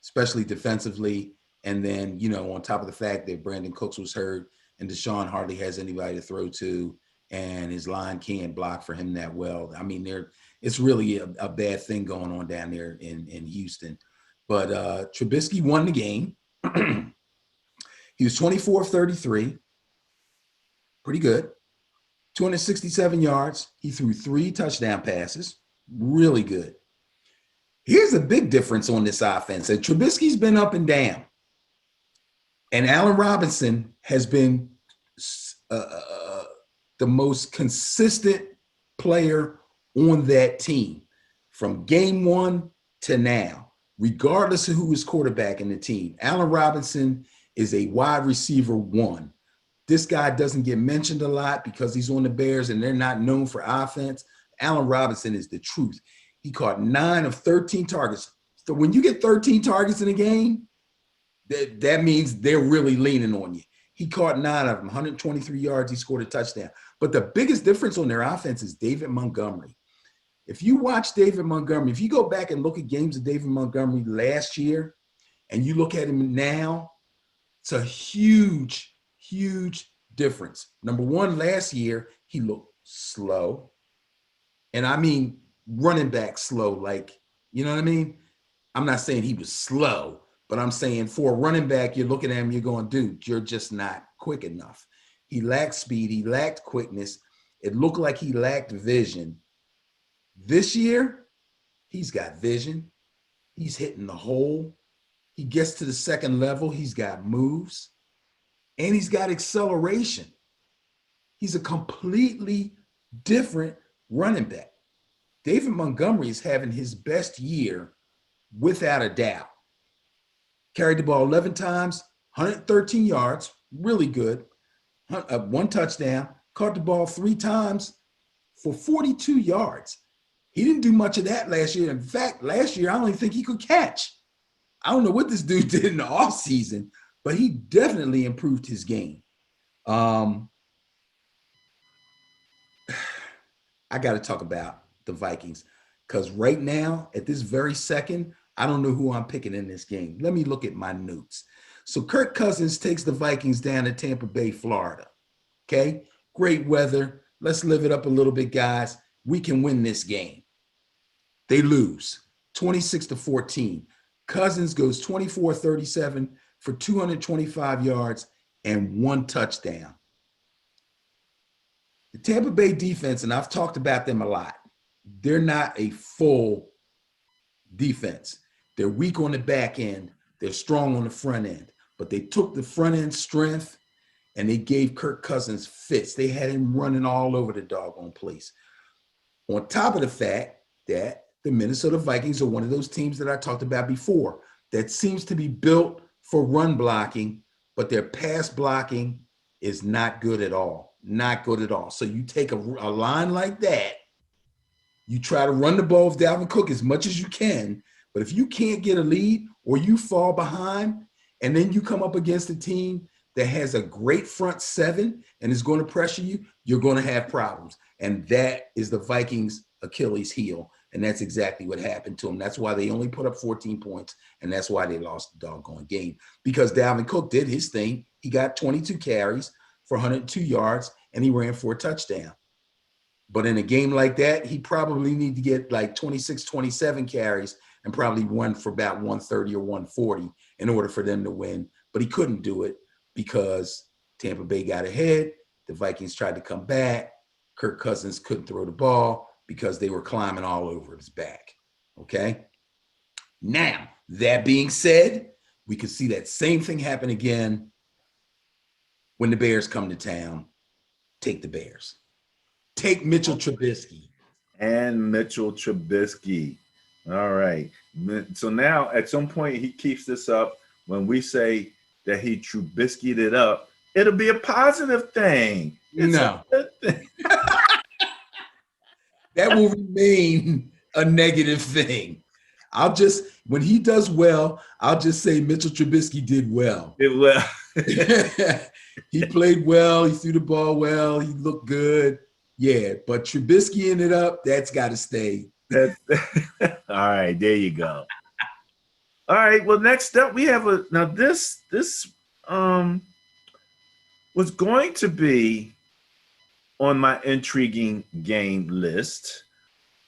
especially defensively. And then, on top of the fact that Brandon Cooks was hurt and Deshaun hardly has anybody to throw to, and his line can't block for him that well. I mean, it's really a bad thing going on down there in Houston. But Trubisky won the game. He was 24 of 33. Pretty good. 267 yards. He threw 3 touchdown passes. Really good. Here's a big difference on this offense. And Trubisky's been up and down. And Allen Robinson has been the the most consistent player on that team from game one to now, regardless of who is quarterback in the team. Allen Robinson is a wide receiver one. This guy doesn't get mentioned a lot because he's on the Bears and they're not known for offense. Allen Robinson is the truth. He caught 9 of 13 targets. So when you get 13 targets in a game, that means they're really leaning on you. He caught 9 of them, 123 yards. He scored a touchdown. But the biggest difference on their offense is David Montgomery. If you watch David Montgomery, if you go back and look at games of David Montgomery last year and you look at him now, it's a huge, huge difference. Number one, last year, he looked slow. And I mean, running back slow, like, you know what I mean? I'm not saying he was slow, but I'm saying for a running back, you're looking at him, you're going, dude, you're just not quick enough. He lacked speed. He lacked quickness. It looked like he lacked vision. This year, he's got vision. He's hitting the hole. He gets to the second level. He's got moves. And he's got acceleration. He's a completely different running back. David Montgomery is having his best year without a doubt. Carried the ball 11 times, 113 yards, really good. 1 touchdown, caught the ball 3 times for 42 yards. He didn't do much of that last year. In fact, last year, I don't even think he could catch. I don't know what this dude did in the offseason, but he definitely improved his game. I got to talk about the Vikings because right now, at this very second, I don't know who I'm picking in this game. Let me look at my notes. So Kirk Cousins takes the Vikings down to Tampa Bay, Florida. Okay, great weather. Let's live it up a little bit, guys. We can win this game. They lose 26-14. Cousins goes 24-37 for 225 yards and 1 touchdown. The Tampa Bay defense, and I've talked about them a lot, they're not a full defense. They're weak on the back end. They're strong on the front end. But they took the front end strength and they gave Kirk Cousins fits. They had him running all over the doggone place. On top of the fact that the Minnesota Vikings are one of those teams that I talked about before that seems to be built for run blocking, but their pass blocking is not good at all. Not good at all. So you take a line like that, you try to run the ball with Dalvin Cook as much as you can, but if you can't get a lead or you fall behind and then you come up against a team that has a great front seven and is going to pressure you, you're going to have problems. And that is the Vikings' Achilles heel. And that's exactly what happened to them. That's why they only put up 14 points, and that's why they lost the doggone game. Because Dalvin Cook did his thing. He got 22 carries for 102 yards, and he ran for a touchdown. But in a game like that, he probably need to get like 26, 27 carries and probably run for about 130 or 140 in order for them to win. But he couldn't do it because Tampa Bay got ahead. The Vikings tried to come back. Kirk Cousins couldn't throw the ball because they were climbing all over his back, okay? Now, that being said, we could see that same thing happen again when the Bears come to town. Take the Bears. Take Mitchell Trubisky. And Mitchell Trubisky. All right. So now at some point he keeps this up. When we say that he Trubisky'd it up, it'll be a positive thing. It's No. a good thing. That will remain a negative thing. When he does well, I'll just say Mitchell Trubisky did well. It will. He played well. He threw the ball well. He looked good. Yeah, but Trubisky ended up, that's got to stay. All right, there you go. All right, well, next up we have this was going to be on my intriguing game list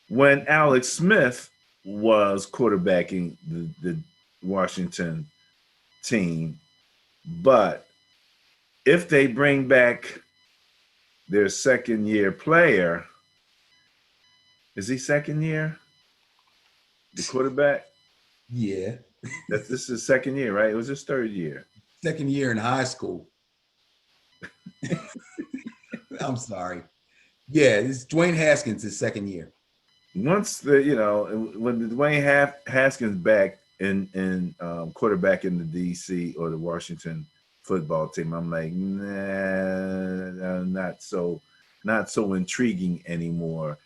when Alex Smith was quarterbacking the Washington team. But if they bring back their second-year player, is he second year? The quarterback? Yeah. This is his second year, right? It was his third year. Second year in high school. I'm sorry. Yeah, it's Dwayne Haskins' his second year. Once when Dwayne Haskins back in quarterback in the DC or the Washington football team, I'm like, nah, not so intriguing anymore.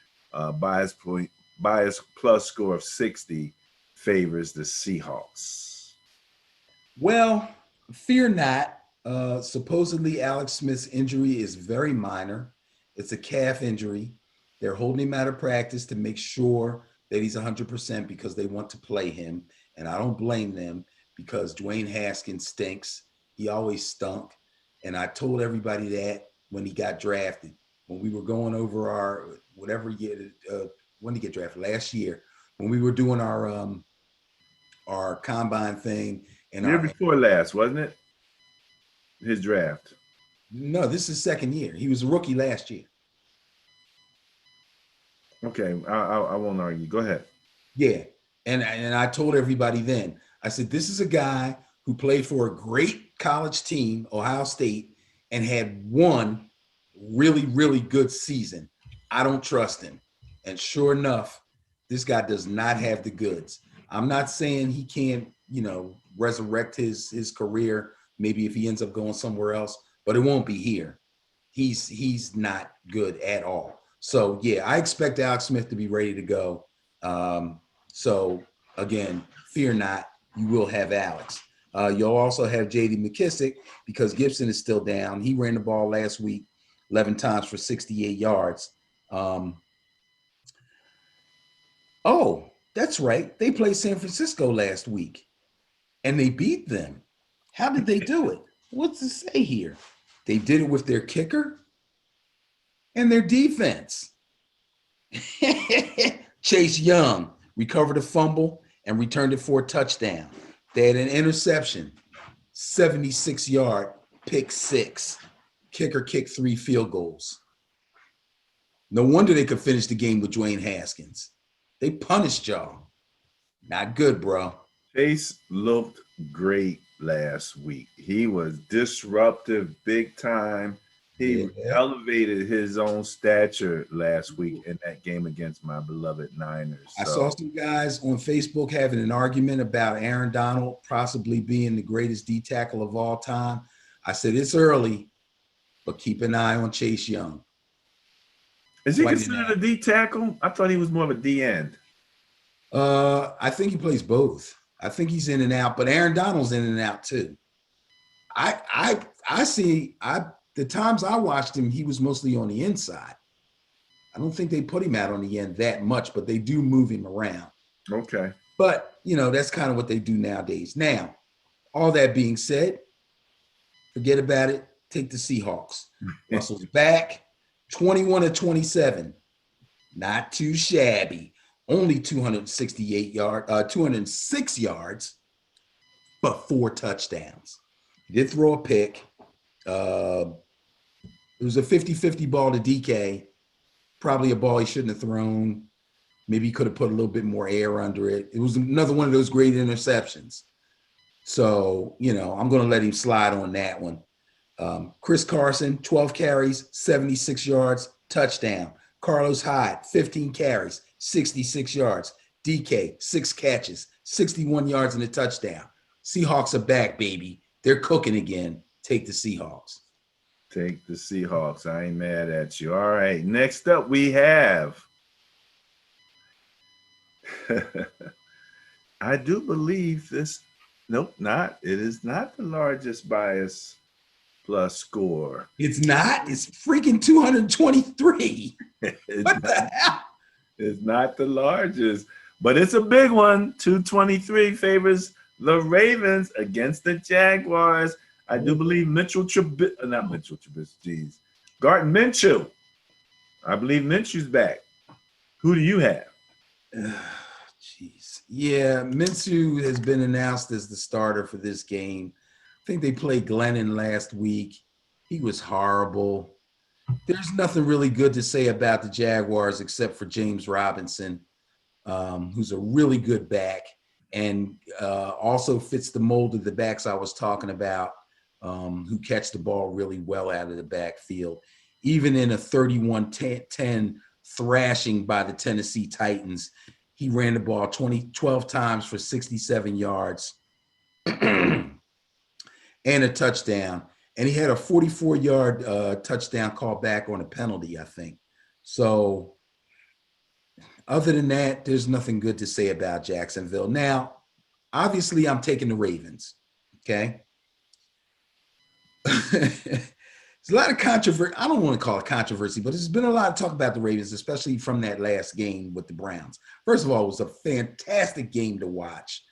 Bias plus score of 60 favors the Seahawks. Well, fear not. Supposedly Alex Smith's injury is very minor. It's a calf injury. They're holding him out of practice to make sure that he's 100% because they want to play him. And I don't blame them because Dwayne Haskins stinks. He always stunk. And I told everybody that when he got drafted, when we were going over our whatever year, when did he get drafted? Last year, when we were doing our combine thing. And Year before last, wasn't it? His draft. No, this is second year. He was a rookie last year. Okay, I won't argue. Go ahead. Yeah, and I told everybody then, I said, this is a guy who played for a great college team, Ohio State, and had one really, really good season. I don't trust him. And sure enough, this guy does not have the goods. I'm not saying he can't, resurrect his career, maybe if he ends up going somewhere else, but it won't be here. He's not good at all. So, yeah, I expect Alex Smith to be ready to go. So, again, fear not, you will have Alex. You'll also have J.D. McKissick because Gibson is still down. He ran the ball last week 11 times for 68 yards. Oh, that's right. They played San Francisco last week, and they beat them. How did they do it? What's it say here? They did it with their kicker and their defense. Chase Young recovered a fumble and returned it for a touchdown. They had an interception, 76-yard pick six. Kicker kicked 3 field goals. No wonder they could finish the game with Dwayne Haskins. They punished y'all. Not good, bro. Chase looked great last week. He was disruptive big time. He elevated his own stature last week in that game against my beloved Niners. I saw some guys on Facebook having an argument about Aaron Donald possibly being the greatest D tackle of all time. I said, it's early, but keep an eye on Chase Young. Is he considered a D tackle? I thought he was more of a D end. I think he plays both. I think he's in and out, but Aaron Donald's in and out too. I see the times I watched him, he was mostly on the inside. I don't think they put him out on the end that much, but they do move him around. Okay. But, that's kind of what they do nowadays. Now, all that being said, forget about it. Take the Seahawks. Russell's back, 21-27. Not too shabby. Only 206 yards, but 4 touchdowns. He did throw a pick. It was a 50-50 ball to DK. Probably a ball he shouldn't have thrown. Maybe he could have put a little bit more air under it. It was another one of those great interceptions. So, I'm going to let him slide on that one. Chris Carson, 12 carries, 76 yards, touchdown. Carlos Hyde, 15 carries, 66 yards. DK, 6 catches, 61 yards and a touchdown. Seahawks are back, baby. They're cooking again. Take the Seahawks. Take the Seahawks. I ain't mad at you. All right. Next up, we have. I do believe this. Nope, not. It is not the largest bias plus score. It's not? It's freaking 223. What the hell? It's not the largest, but it's a big one. 223 favors the Ravens against the Jaguars. I do believe Gardner Minshew. I believe Minshew's back. Who do you have? Jeez. Yeah, Minshew has been announced as the starter for this game. I think they played Glennon last week. He was horrible. There's nothing really good to say about the Jaguars except for James Robinson, who's a really good back and also fits the mold of the backs I was talking about, who catch the ball really well out of the backfield. even in a 31-10 thrashing by the Tennessee Titans. He ran the ball 12 times for 67 yards and a touchdown. And he had a 44-yard touchdown call back on a penalty, I think. So other than that, there's nothing good to say about Jacksonville. Now, obviously, I'm taking the Ravens, okay? There's a lot of controversy. I don't want to call it controversy, but there's been a lot of talk about the Ravens, especially from that last game with the Browns. First of all, it was a fantastic game to watch.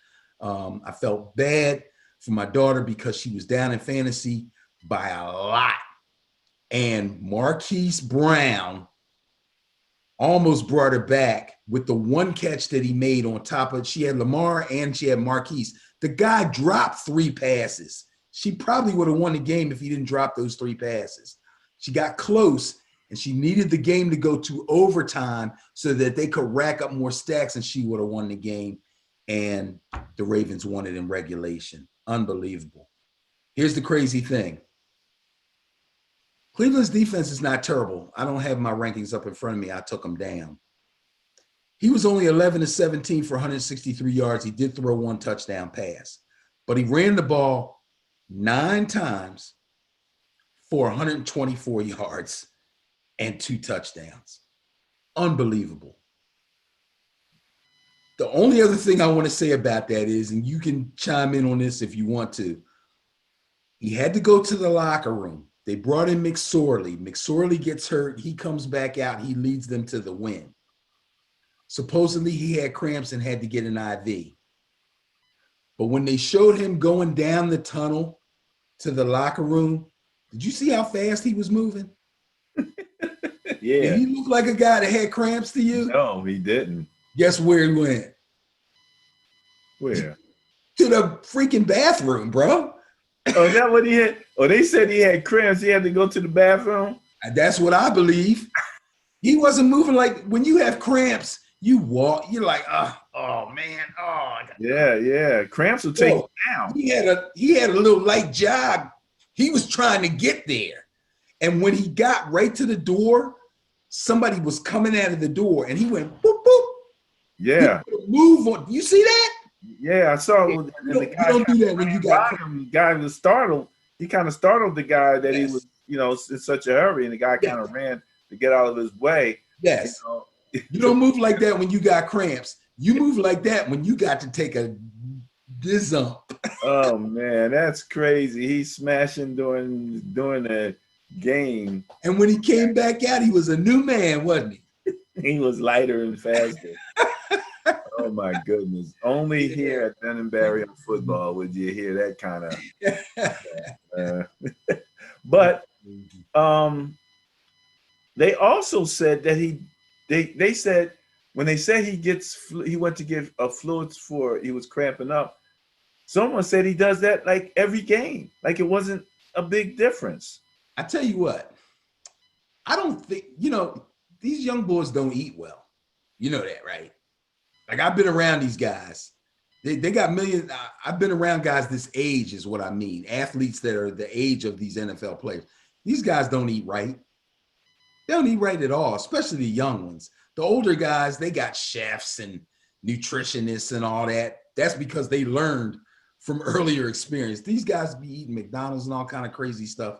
I felt bad for my daughter because she was down in fantasy by a lot. And Marquise Brown almost brought her back with the one catch that he made on top of it. She had Lamar and she had Marquise. The guy dropped 3 passes. She probably would have won the game if he didn't drop those 3 passes. She got close, and she needed the game to go to overtime so that they could rack up more stacks, and she would have won the game. And the Ravens won it in regulation. Unbelievable. Here's the crazy thing. Cleveland's defense is not terrible. I don't have my rankings up in front of me. I took them down. He was only 11-17 for 163 yards. He did throw 1 touchdown pass, but he ran the ball 9 times for 124 yards and 2 touchdowns. Unbelievable. The only other thing I want to say about that is, and you can chime in on this if you want to, he had to go to the locker room. They brought in McSorley. McSorley gets hurt. He comes back out. He leads them to the win. Supposedly he had cramps and had to get an IV. But when they showed him going down the tunnel to the locker room, did you see how fast he was moving? Yeah. Did he look like a guy that had cramps to you? No, he didn't. Guess where he went? Where? To the freaking bathroom, bro. Oh, is that what he had? Oh, they said he had cramps. He had to go to the bathroom? That's what I believe. He wasn't moving like when you have cramps, you walk, you're like, oh man, oh. Yeah. Cramps will take you down. He had a little light jog. He was trying to get there. And when he got right to the door, somebody was coming out of the door and he went boop, boop. Yeah. Move on. You see that? Yeah, I saw. You don't do that when you got him. The guy was startled. He kind of startled the guy that he was, in such a hurry, and the guy kind of ran to get out of his way. Yes. You don't move like that when you got cramps. You move like that when you got to take a dump. Oh man, that's crazy. He's smashing during the game. And when he came back out, he was a new man, wasn't he? He was lighter and faster. Oh my goodness. Only here at Ben and Barry on football would you hear that kind of but they also said that they said when they said he went to give a fluids for he was cramping up, someone said he does that like every game, like it wasn't a big difference. I tell you what, I don't think, these young boys don't eat well. You know that, right? Like I've been around these guys. They got millions. I've been around guys this age is what I mean. Athletes that are the age of these NFL players. These guys don't eat right. They don't eat right at all, especially the young ones. The older guys, they got chefs and nutritionists and all that. That's because they learned from earlier experience. These guys be eating McDonald's and all kind of crazy stuff.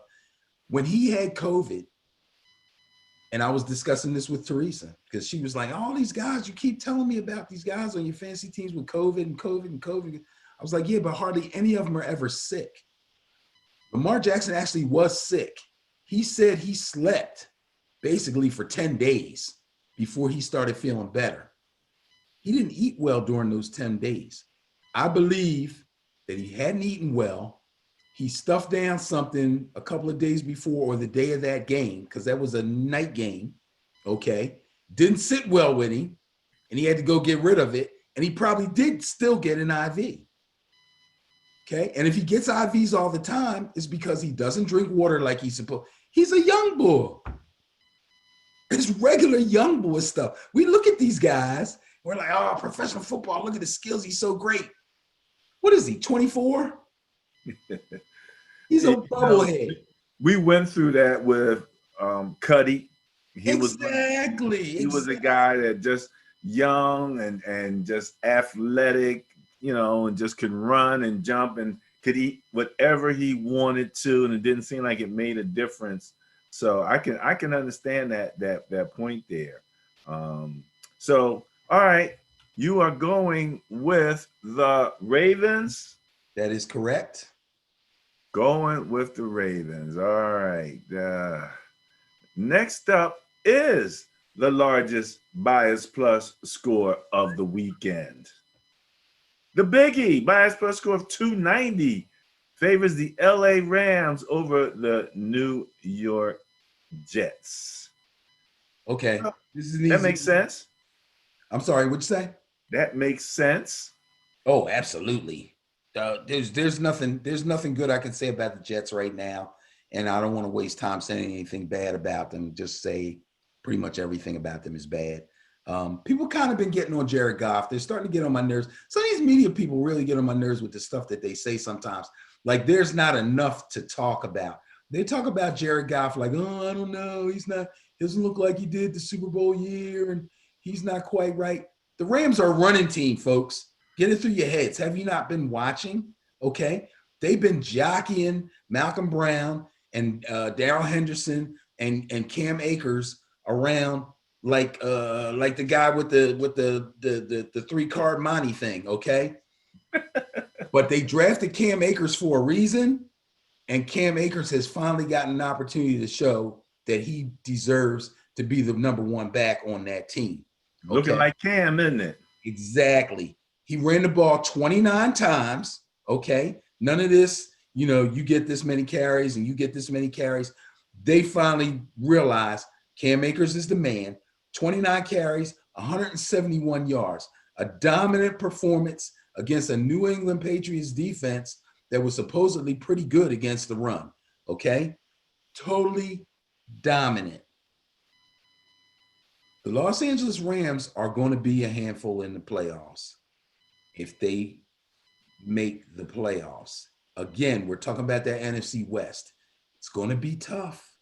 When he had COVID, and I was discussing this with Teresa because she was like, all these guys, you keep telling me about these guys on your fantasy teams with COVID and COVID and COVID. I was like, yeah, but hardly any of them are ever sick. Lamar Jackson actually was sick. He said he slept basically for 10 days before he started feeling better. He didn't eat well during those 10 days. I believe that he hadn't eaten well. He stuffed down something a couple of days before or the day of that game, because that was a night game, okay? Didn't sit well with him, and he had to go get rid of it, and he probably did still get an IV, okay? And if he gets IVs all the time, it's because he doesn't drink water like he's supposed. He's a young boy. It's regular young boy stuff. We look at these guys, we're like, oh, professional football, look at the skills, he's so great. What is he, 24? He's a bubblehead. We went through that with Cuddy. He was Exactly. he was a guy that just young and just athletic, and just could run and jump and could eat whatever he wanted to, and it didn't seem like it made a difference. So I can understand that point there. So all right, you are going with the Ravens. That is correct. Going with the Ravens. All right. Next up is the largest bias plus score of the weekend. The biggie, bias plus score of 290, favors the LA Rams over the New York Jets. Okay. This is an That easy. makes sense. I'm sorry, what'd you say? That makes sense. Oh, absolutely. There's nothing good I can say about the Jets right now, and I don't want to waste time saying anything bad about them. Just say pretty much everything about them is bad. People kind of been getting on Jared Goff. They're starting to get on my nerves. Some of these media people really get on my nerves with the stuff that they say sometimes. Like there's not enough to talk about. They talk about Jared Goff like, oh, I don't know. Doesn't look like he did the Super Bowl year, and he's not quite right. The Rams are a running team, folks. Get it through your heads. Have you not been watching? Okay. They've been jockeying Malcolm Brown and Darrell Henderson and Cam Akers around like the guy with the 3-card money thing, okay? But they drafted Cam Akers for a reason, and Cam Akers has finally gotten an opportunity to show that he deserves to be the number one back on that team. Okay? Looking like Cam, isn't it? Exactly. He ran the ball 29 times, okay? None of this, you get this many carries and you get this many carries. They finally realized Cam Akers is the man. 29 carries, 171 yards. A dominant performance against a New England Patriots defense that was supposedly pretty good against the run, okay? Totally dominant. The Los Angeles Rams are going to be a handful in the playoffs if they make the playoffs. Again, we're talking about that NFC West. It's going to be tough.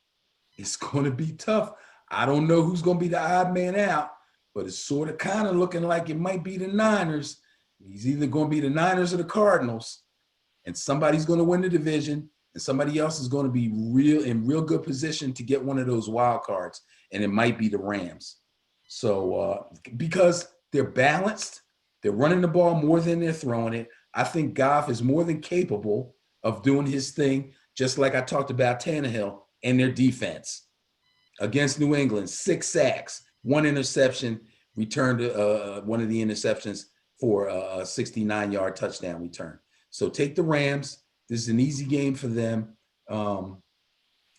It's going to be tough. I don't know who's going to be the odd man out, but it's sort of kind of looking like it might be the Niners. He's either going to be the Niners or the Cardinals, and somebody's going to win the division, and somebody else is going to be in real good position to get one of those wild cards, and it might be the Rams. So because they're balanced, they're running the ball more than they're throwing it. I think Goff is more than capable of doing his thing, just like I talked about Tannehill and their defense. Against New England, 6 sacks, 1 interception, returned one of the interceptions for a 69-yard touchdown return. So take the Rams. This is an easy game for them.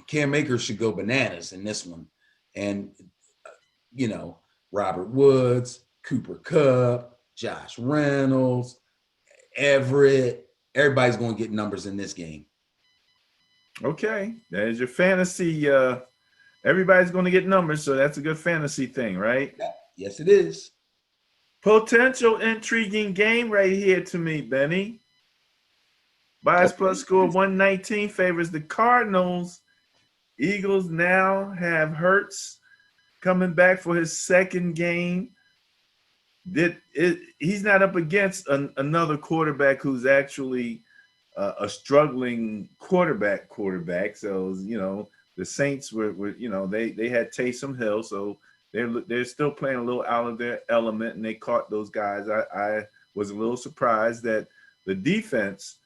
Cam Akers should go bananas in this one. And, Robert Woods, Cooper Kupp, Josh Reynolds, Everett. Everybody's going to get numbers in this game. Okay. There's your fantasy. Everybody's going to get numbers, so that's a good fantasy thing, right? Yeah. Yes, it is. Potential intriguing game right here to me, Benny. Bias plus score 119 favors the Cardinals. Eagles now have Hurts coming back for his second game. He's not up against another quarterback who's actually a struggling quarterback. So, the Saints were they had Taysom Hill, so they're still playing a little out of their element, and they caught those guys. I was a little surprised that the defense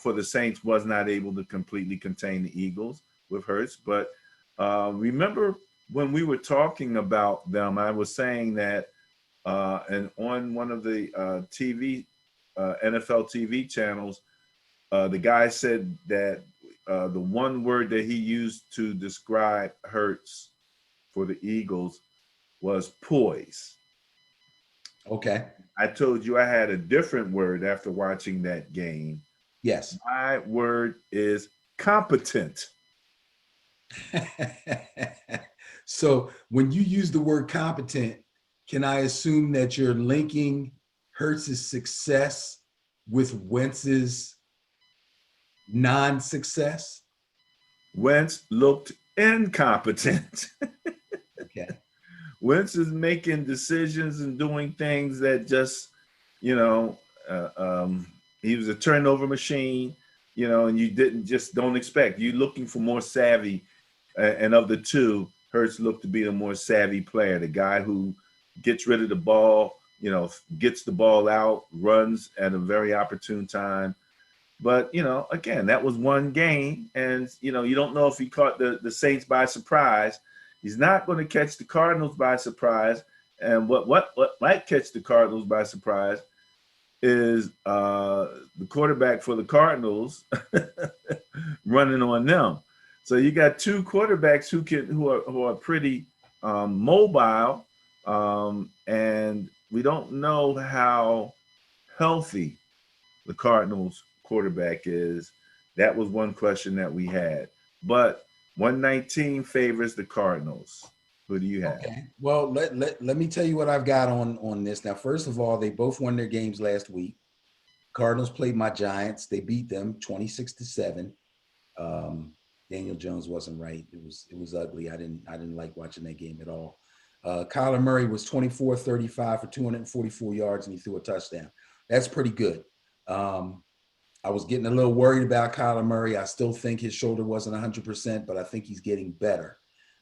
for the Saints was not able to completely contain the Eagles with Hurts. But remember when we were talking about them, I was saying that and on one of the NFL TV channels, the guy said that the one word that he used to describe Hurts for the Eagles was poise. Okay. I told you I had a different word after watching that game. Yes. My word is competent. So when you use the word competent, can I assume that you're linking Hurts' success with Wentz's non-success? Wentz looked incompetent. Okay. Wentz is making decisions and doing things that just, you know, uh, um, he was a turnover machine, you know, and you don't expect. You're looking for more savvy, and of the two, Hurts looked to be the more savvy player, the guy who gets rid of the ball, you know, gets the ball out, runs at a very opportune time. But, you know, again, that was one game. And, you know, you don't know if he caught the Saints by surprise. He's not going to catch the Cardinals by surprise. And what might catch the Cardinals by surprise is the quarterback for the Cardinals running on them. So you got two quarterbacks who are pretty mobile, and we don't know how healthy the Cardinals quarterback is. That was one question that we had. But 119 favors the Cardinals. Who do you have? Okay. Well, let me tell you what I've got on this. Now, first of all, they both won their games last week. Cardinals played my Giants. They beat them 26-7. Daniel Jones wasn't right. It was ugly. I didn't like watching that game at all. Kyler Murray was 24-35 for 244 yards, and he threw a touchdown. That's pretty good. I was getting a little worried about Kyler Murray. I still think his shoulder wasn't 100%, but I think he's getting better.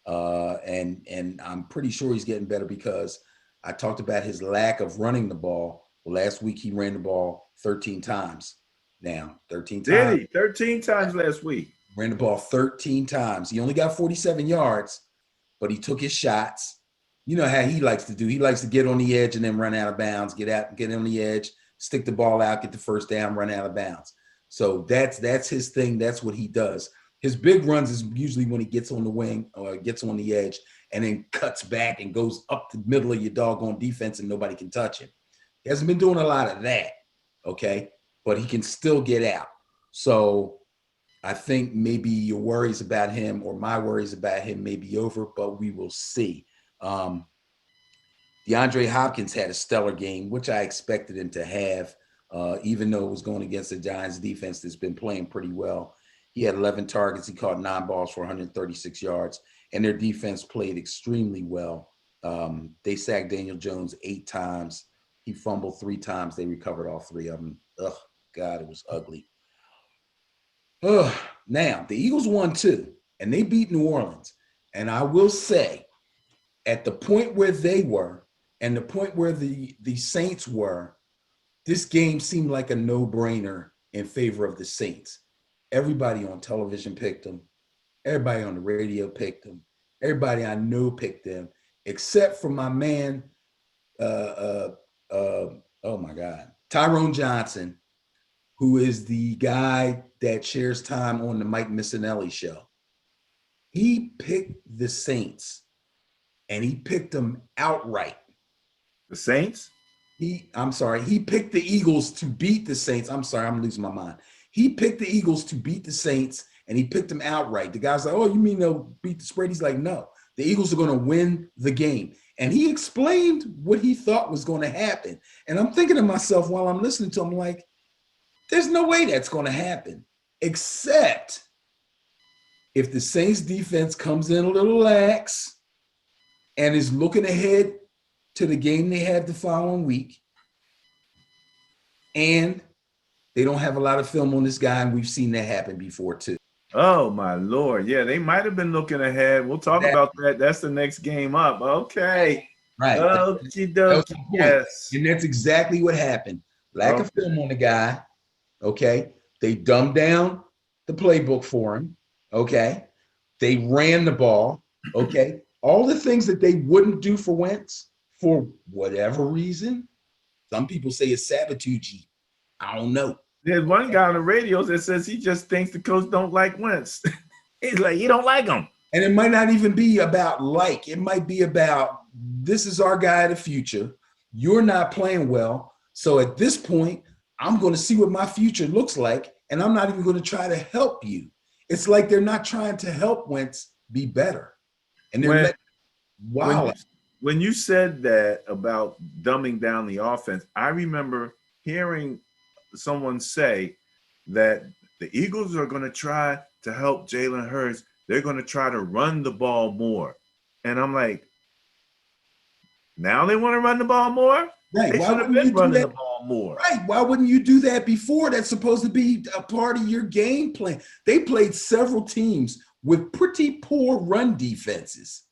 And I'm pretty sure he's getting better because I talked about his lack of running the ball. Well, last week he ran the ball 13 times. Now, 13 times. Did he? 13 times last week. Ran the ball 13 times. He only got 47 yards, but he took his shots. You know how he likes to do. He likes to get on the edge and then run out of bounds, get on the edge, stick the ball out, get the first down, run out of bounds. So that's his thing. That's what he does. His big runs is usually when he gets on the wing or gets on the edge and then cuts back and goes up the middle of your doggone defense and nobody can touch him. He hasn't been doing a lot of that, okay? But he can still get out. So I think maybe your worries about him or my worries about him may be over, but we will see. DeAndre Hopkins had a stellar game, which I expected him to have, even though it was going against the Giants defense that's been playing pretty well. He had 11 targets. He caught 9 balls for 136 yards, and their defense played extremely well. They sacked Daniel Jones 8 times. He fumbled 3 times. They recovered all 3 of them. Ugh, God, it was ugly. Ugh. Now, the Eagles won too, and they beat New Orleans. And I will say, at the point where they were and the point where the Saints were, this game seemed like a no-brainer in favor of the Saints. Everybody on television picked them. Everybody on the radio picked them. Everybody I know picked them, except for my man, oh my God, Tyrone Johnson, who is the guy that shares time on the Mike Missinelli show. He picked the Saints, and he picked them outright. The Saints? He picked the Eagles to beat the Saints. I'm sorry, I'm losing my mind. He picked the Eagles to beat the Saints, and he picked them outright. The guy's like, oh, you mean they'll beat the spread? He's like, no, the Eagles are going to win the game. And he explained what he thought was going to happen. And I'm thinking to myself while I'm listening to him, like, there's no way that's going to happen, except if the Saints defense comes in a little lax and is looking ahead to the game they have the following week, and they don't have a lot of film on this guy, and we've seen that happen before too. Oh, my Lord. Yeah, they might have been looking ahead. We'll talk about that. That's the next game up. Okay. Right. Okie dokie. Yes. And that's exactly what happened. Lack of film on the guy. Okay. They dumbed down the playbook for him. Okay. They ran the ball. Okay. All the things that they wouldn't do for Wentz for whatever reason. Some people say it's sabotage. I don't know. There's one guy on the radio that says he just thinks the coach don't like Wentz. He's like, he don't like him. And it might not even be about like. It might be about, this is our guy of the future. You're not playing well. So at this point, I'm going to see what my future looks like, and I'm not even going to try to help you. It's like they're not trying to help Wentz be better. And they're when you said that about dumbing down the offense, I remember hearing someone say that the Eagles are going to try to help Jalen Hurts they're going to try to run the ball more. And I'm like, now they want to run the ball more? Right. They Why should have wouldn't you been do running the that? ball more. Right. Why wouldn't you do that before? That's supposed to be a part of your game plan. They played several teams with pretty poor run defenses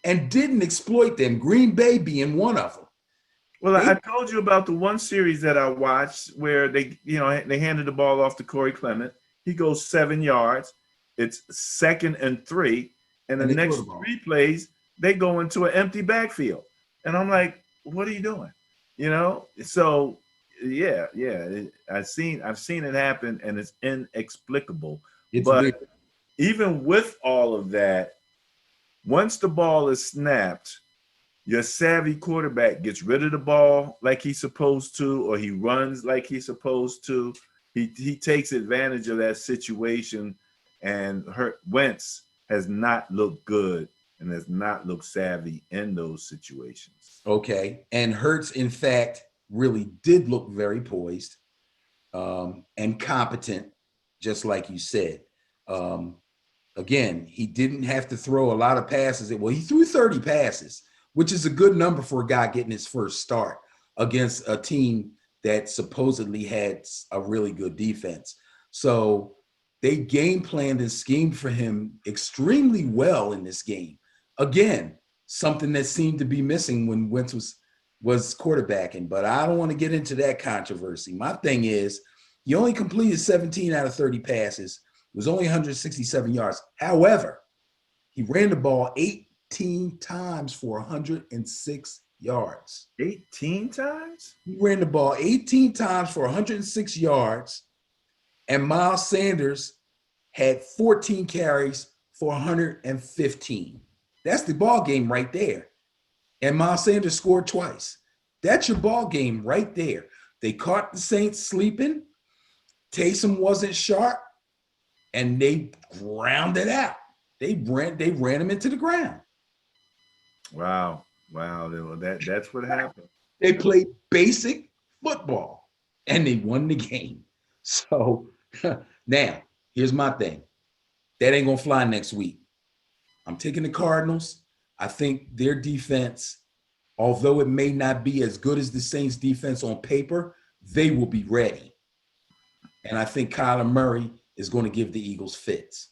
and didn't exploit them. Green Bay being one of them. Well, They I told you about the one series that I watched where they handed the ball off to Corey Clement. He goes 7 yards. It's 2nd and 3. And the and they throw next the ball. 3 plays, they go into an empty backfield. And I'm like, what are you doing? So yeah. I've seen it happen, and it's inexplicable. It's But weird. even with all of that, once the ball is snapped, your savvy quarterback gets rid of the ball like he's supposed to, or he runs like he's supposed to. He takes advantage of that situation, and Wentz has not looked good and has not looked savvy in those situations. Okay. And Hurts, in fact, really did look very poised and competent, just like you said. Again, he didn't have to throw a lot of passes. Well, he threw 30 passes, which is a good number for a guy getting his first start against a team that supposedly had a really good defense. So they game planned and schemed for him extremely well in this game. Again, something that seemed to be missing when Wentz was quarterbacking, but I don't want to get into that controversy. My thing is, he only completed 17 out of 30 passes. It was only 167 yards. However, he ran the ball 18 times for 106 yards. 18 times? He ran the ball 18 times for 106 yards, and Miles Sanders had 14 carries for 115. That's the ball game right there. And Miles Sanders scored twice. That's your ball game right there. They caught the Saints sleeping. Taysom wasn't sharp, and they ground it out. They ran him into the ground. Wow. That's what happened. They played basic football, and they won the game. So now, here's my thing. That ain't going to fly next week. I'm taking the Cardinals. I think their defense, although it may not be as good as the Saints defense on paper, they will be ready. And I think Kyler Murray is going to give the Eagles fits.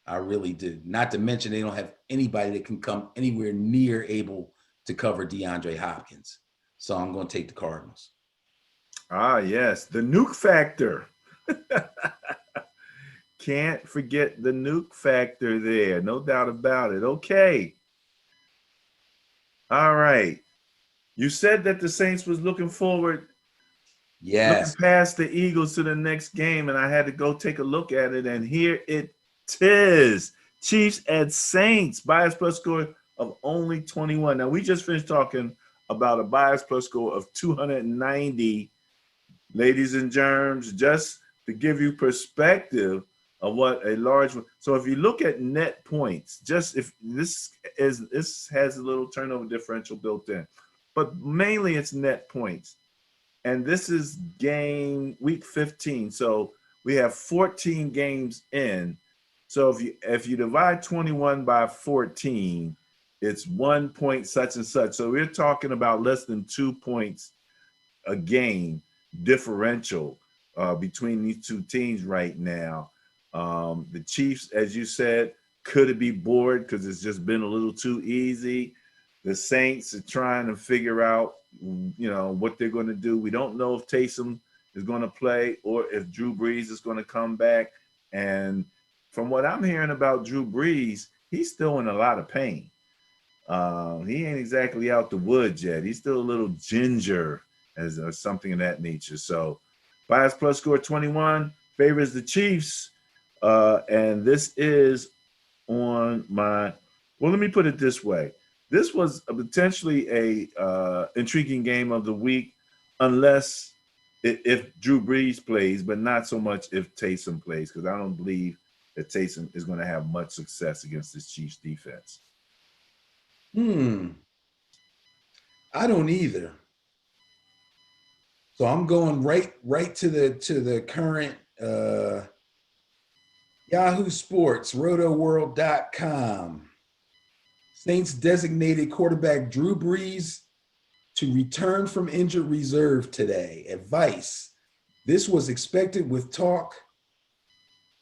I really do. Not to mention they don't have anybody that can come anywhere near able to cover DeAndre Hopkins. So I'm going to take the Cardinals. Ah, yes. The nuke factor. Can't forget the nuke factor there. No doubt about it. Okay. All right. You said that the Saints was looking Yes. past the Eagles to the next game, and I had to go take a look at it, and here it is. Chiefs at Saints, bias plus score of only 21. Now, we just finished talking about a bias plus score of 290. Ladies and germs, just to give you perspective of what a large one. So if you look at net points, just if this has a little turnover differential built in, but mainly it's net points. And this is game week 15. So we have 14 games in. So if you divide 21 by 14, it's 1 point such and such. So we're talking about less than 2 points a game differential between these two teams right now. The Chiefs, as you said, could it be bored because it's just been a little too easy. The Saints are trying to figure out, what they're going to do. We don't know if Taysom is going to play or if Drew Brees is going to come back. And from what I'm hearing about Drew Brees, he's still in a lot of pain. He ain't exactly out the woods yet. He's still a little ginger or something of that nature. So bias plus score 21 favors the Chiefs. And this is on my, well, let me put it this way. This was potentially a intriguing game of the week, unless if Drew Brees plays, but not so much if Taysom plays, because I don't believe that Taysom is going to have much success against this Chiefs defense. I don't either. So I'm going right to the current Yahoo Sports, rotoworld.com. Saints designated quarterback Drew Brees to return from injured reserve today. Advice: this was expected with talk.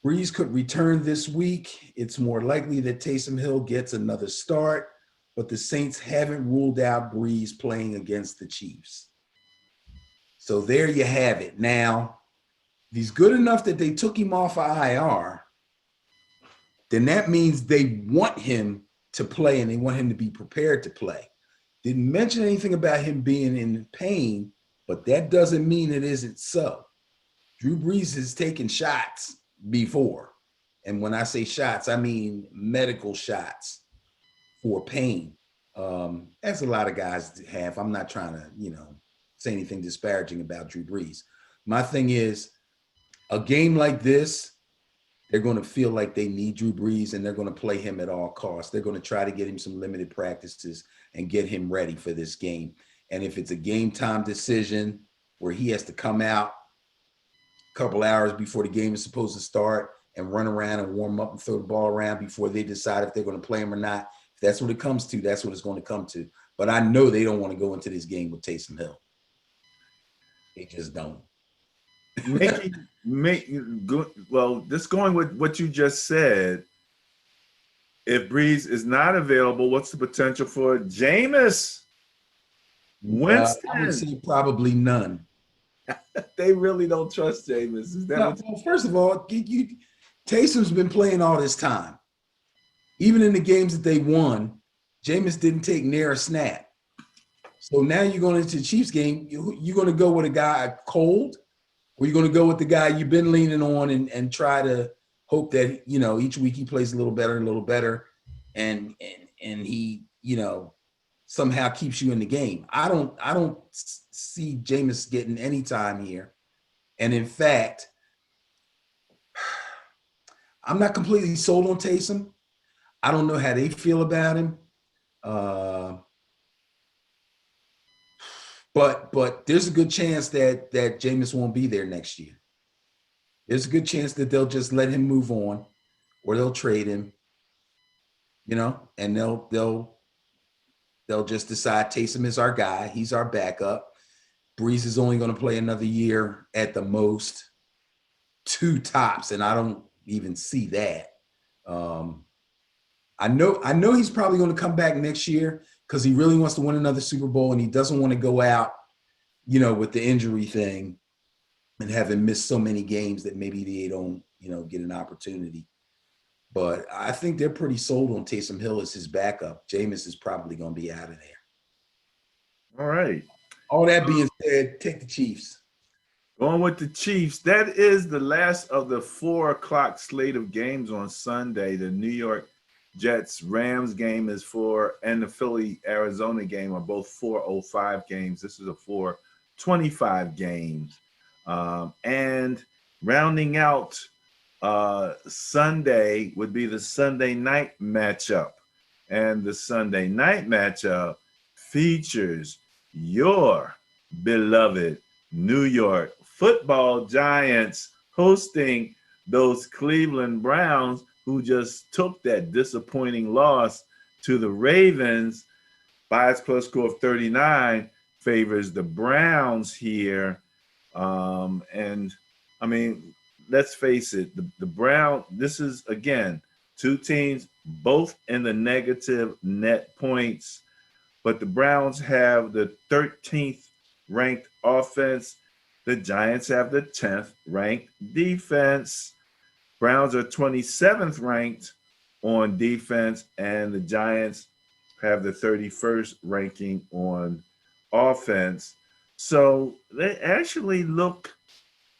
Brees could return this week. It's more likely that Taysom Hill gets another start, but the Saints haven't ruled out Brees playing against the Chiefs. So there you have it. Now, if he's good enough that they took him off of IR, then that means they want him to play and they want him to be prepared to play. Didn't mention anything about him being in pain, but that doesn't mean it isn't so. Drew Brees has taken shots before. And when I say shots, I mean medical shots for pain. As a lot of guys have. I'm not trying to, say anything disparaging about Drew Brees. My thing is, a game like this, they're going to feel like they need Drew Brees and they're going to play him at all costs. They're going to try to get him some limited practices and get him ready for this game. And if it's a game time decision where he has to come out a couple hours before the game is supposed to start and run around and warm up and throw the ball around before they decide if they're going to play him or not, if that's what it comes to, that's what it's going to come to. But I know they don't want to go into this game with Taysom Hill. They just don't. Just going with what you just said, if Brees is not available, what's the potential for Jameis Winston? I would say probably none. They really don't trust Jameis. Is that well, first of all, Taysom's been playing all this time. Even in the games that they won, Jameis didn't take near a snap. So now you're going into the Chiefs game, you're going to go with a guy cold, or you're going to go with the guy you've been leaning on and try to hope that, each week he plays a little better, and he, somehow keeps you in the game. I don't see Jameis getting any time here. And in fact, I'm not completely sold on Taysom. I don't know how they feel about him. But there's a good chance that Jameis won't be there next year. There's a good chance that they'll just let him move on, or they'll trade him, and they'll just decide Taysom is our guy. He's our backup. Brees is only going to play another year at the most, 2 tops, and I don't even see that. I know he's probably going to come back next year because he really wants to win another Super Bowl, and he doesn't want to go out, with the injury thing and having missed so many games that maybe they don't, get an opportunity. But I think they're pretty sold on Taysom Hill as his backup. Jameis is probably going to be out of there. All right. All that being said, take the Chiefs. Going with the Chiefs. That is the last of the 4:00 slate of games on Sunday. The New York Jets-Rams game is 4, and the Philly-Arizona game are both 4:05 games. This is a 4:25 game. And rounding out Sunday would be the Sunday night matchup. And the Sunday night matchup features your beloved New York Football Giants hosting those Cleveland Browns, who just took that disappointing loss to the Ravens. Bias plus score of 39 favors the Browns here. Let's face it, the Browns, this is, again, 2 teams, both in the negative net points, but the Browns have the 13th ranked offense. The Giants have the 10th ranked defense. Browns are 27th ranked on defense, and the Giants have the 31st ranking on offense. So they actually look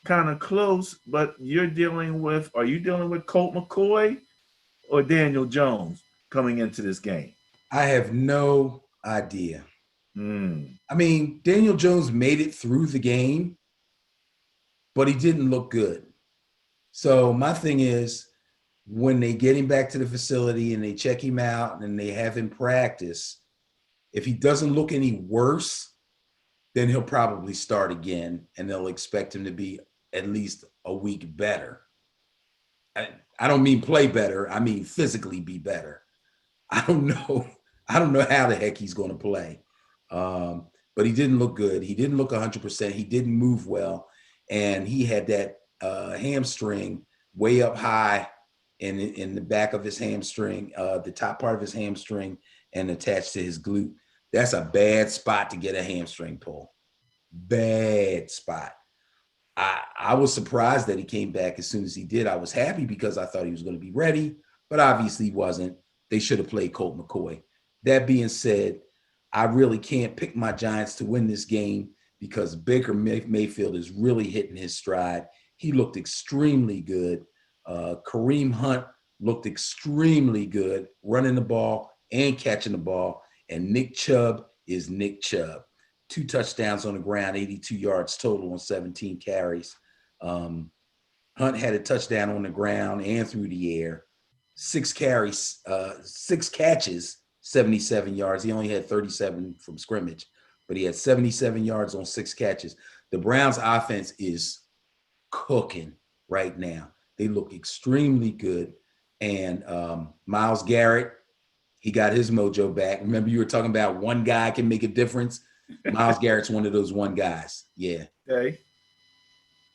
kind of close, but are you dealing with Colt McCoy or Daniel Jones coming into this game? I have no idea. Daniel Jones made it through the game, but he didn't look good. So my thing is, when they get him back to the facility and they check him out and they have him practice, if he doesn't look any worse, then he'll probably start again, and they'll expect him to be at least a week better. I don't mean play better. I mean physically be better. I don't know. I don't know how the heck he's going to play. But he didn't look good. He didn't look 100%. He didn't move well. And he had that hamstring way up high in the back of his hamstring, the top part of his hamstring, and attached to his glute. That's a bad spot to get a hamstring pull. Bad spot. I was surprised that he came back as soon as he did. I was happy because I thought he was going to be ready, but obviously he wasn't. They should have played Colt McCoy. That being said, I really can't pick my Giants to win this game because Baker Mayfield is really hitting his stride. He looked extremely good. Kareem Hunt looked extremely good running the ball and catching the ball. And Nick Chubb is Nick Chubb. 2 touchdowns on the ground, 82 yards total on 17 carries. Hunt had a touchdown on the ground and through the air. 6 carries, 6 catches, 77 yards. He only had 37 from scrimmage, but he had 77 yards on 6 catches. The Browns offense is cooking right now. They look extremely good. And Myles Garrett, he got his mojo back. Remember you were talking about one guy can make a difference? Myles Garrett's one of those one guys. Yeah. Okay.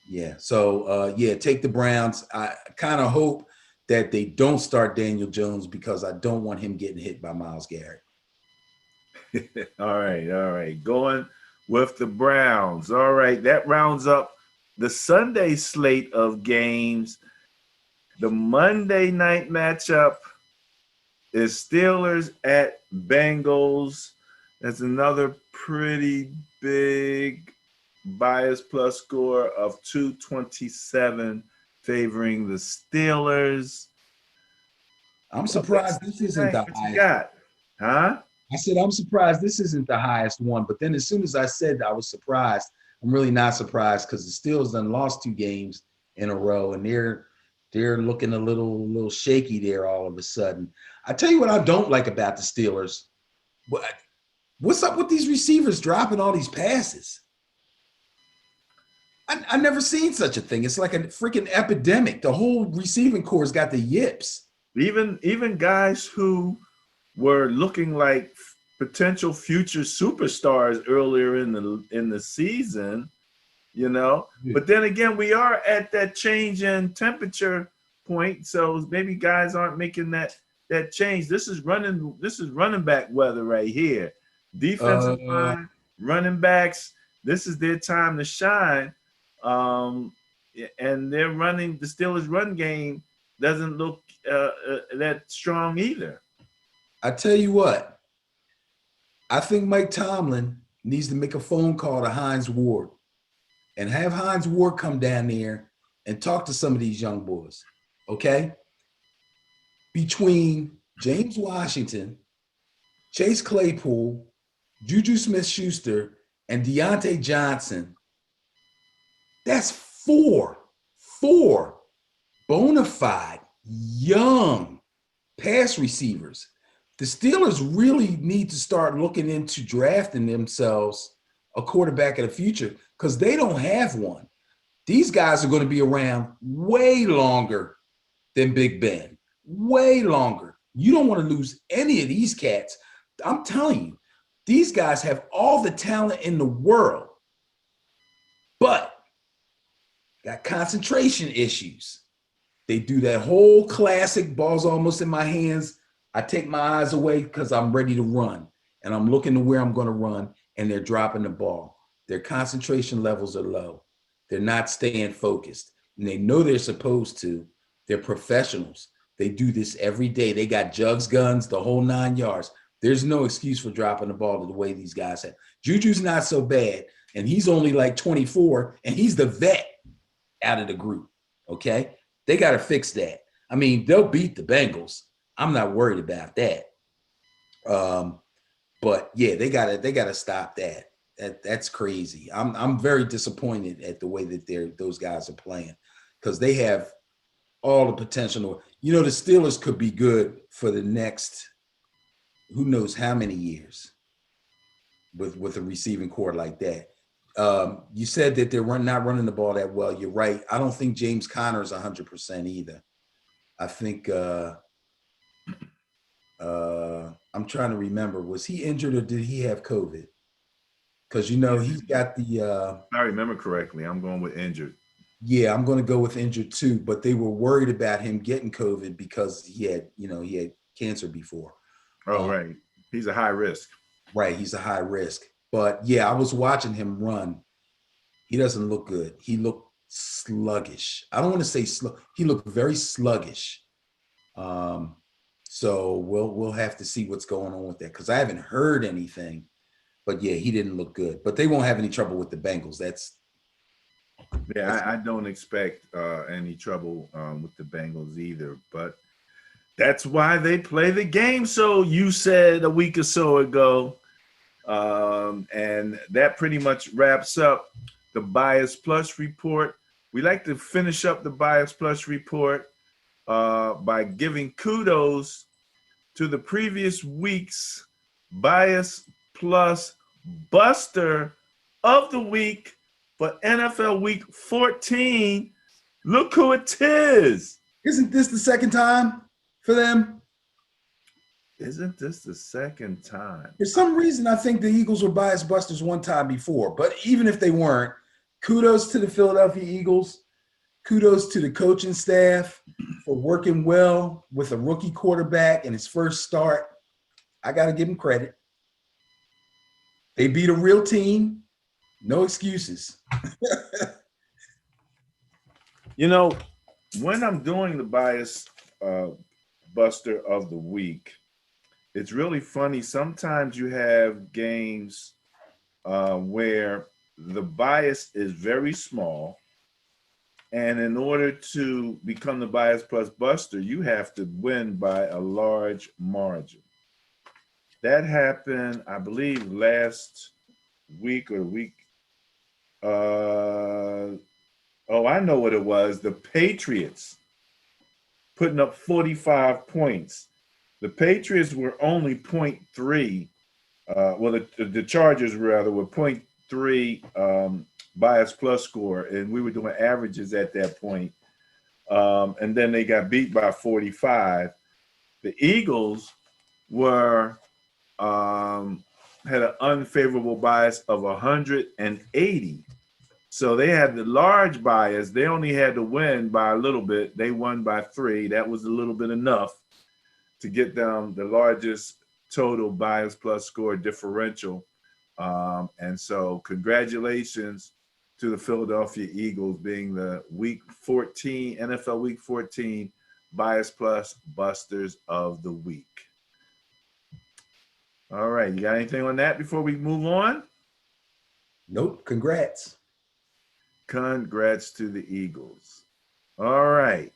Yeah. So, take the Browns. I kind of hope that they don't start Daniel Jones because I don't want him getting hit by Myles Garrett. All right. Going with the Browns. All right. That rounds up the Sunday slate of games. The Monday night matchup is Steelers at Bengals. That's another pretty big bias plus score of 227 favoring the Steelers. I'm surprised this isn't the What you highest. got? Huh? I said, I'm surprised this isn't the highest one. But then as soon as I said I was surprised, I'm really not surprised because the Steelers done lost 2 games in a row, and they're looking a little shaky there all of a sudden. I tell you what I don't like about the Steelers. What's up with these receivers dropping all these passes? I never seen such a thing. It's like a freaking epidemic. The whole receiving corps got the yips. Even guys who were looking like potential future superstars earlier in the season, But then again, we are at that change in temperature point, so maybe guys aren't making that change. This is running back weather right here. Defensive line, running backs. This is their time to shine. And the Steelers' run game doesn't look that strong either. I tell you what, I think Mike Tomlin needs to make a phone call to Hines Ward and have Hines Ward come down there and talk to some of these young boys, okay? Between James Washington, Chase Claypool, Juju Smith-Schuster, and Deontay Johnson, that's four bona fide young pass receivers. The Steelers really need to start looking into drafting themselves a quarterback of the future because they don't have one. These guys are going to be around way longer than Big Ben, way longer. You don't want to lose any of these cats. I'm telling you, these guys have all the talent in the world, but got concentration issues. They do that whole classic ball's almost in my hands. I take my eyes away because I'm ready to run and I'm looking to where I'm going to run and they're dropping the ball. Their concentration levels are low. They're not staying focused and they know they're supposed to. They're professionals. They do this every day. They got jugs, guns, the whole 9 yards. There's no excuse for dropping the ball the way these guys have. Juju's not so bad and he's only like 24 and he's the vet out of the group. Okay. They got to fix that. I mean, they'll beat the Bengals. I'm not worried about that. But yeah, they gotta stop that. That's crazy. I'm very disappointed at the way that those guys are playing because they have all the potential. The Steelers could be good for the next who knows how many years with a receiving core like that. You said that they're not running the ball that well. You're right. I don't think James Conner is 100% either. I think I'm trying to remember. Was he injured or did he have COVID? Because he's got the I remember correctly. I'm going with injured. yeah, I'm going to go with injured too. But they were worried about him getting COVID because he had cancer before. Oh, right. He's a high risk. Right, he's a high risk. But yeah, I was watching him run. He doesn't look good. He looked sluggish. I don't want to say he looked very sluggish. So we'll have to see what's going on with that because I haven't heard anything. But yeah, he didn't look good. But they won't have any trouble with the Bengals. I don't expect any trouble with the Bengals either. But that's why they play the game. So you said a week or so ago. And that pretty much wraps up the Bias Plus report. We like to finish up the Bias Plus report by giving kudos to the previous week's Bias Plus Buster of the week for NFL Week 14. Look who it is. Isn't this the second time for them? Isn't this the second time? For some reason, I think the Eagles were bias busters one time before. But even if they weren't, kudos to the Philadelphia Eagles. Kudos to the coaching staff for working well with a rookie quarterback in his first start. I got to give them credit. They beat a real team. No excuses. When I'm doing the Bias Buster of the week, it's really funny. Sometimes you have games where the bias is very small. And in order to become the Bias Plus Buster, you have to win by a large margin. That happened, I believe, last week or week. I know what it was. The Patriots putting up 45 points. The Patriots were only 0.3. The Chargers rather were 0.3 Bias Plus score, and we were doing averages at that point. And then they got beat by 45. The Eagles had an unfavorable bias of 180. So they had the large bias. They only had to win by a little bit. They won by 3. That was a little bit enough to get them the largest total Bias Plus score differential. And so congratulations to the Philadelphia Eagles being the Week 14, NFL Week 14 Bias Plus Busters of the Week. All right, you got anything on that before we move on? Nope, congrats. Congrats to the Eagles. All right.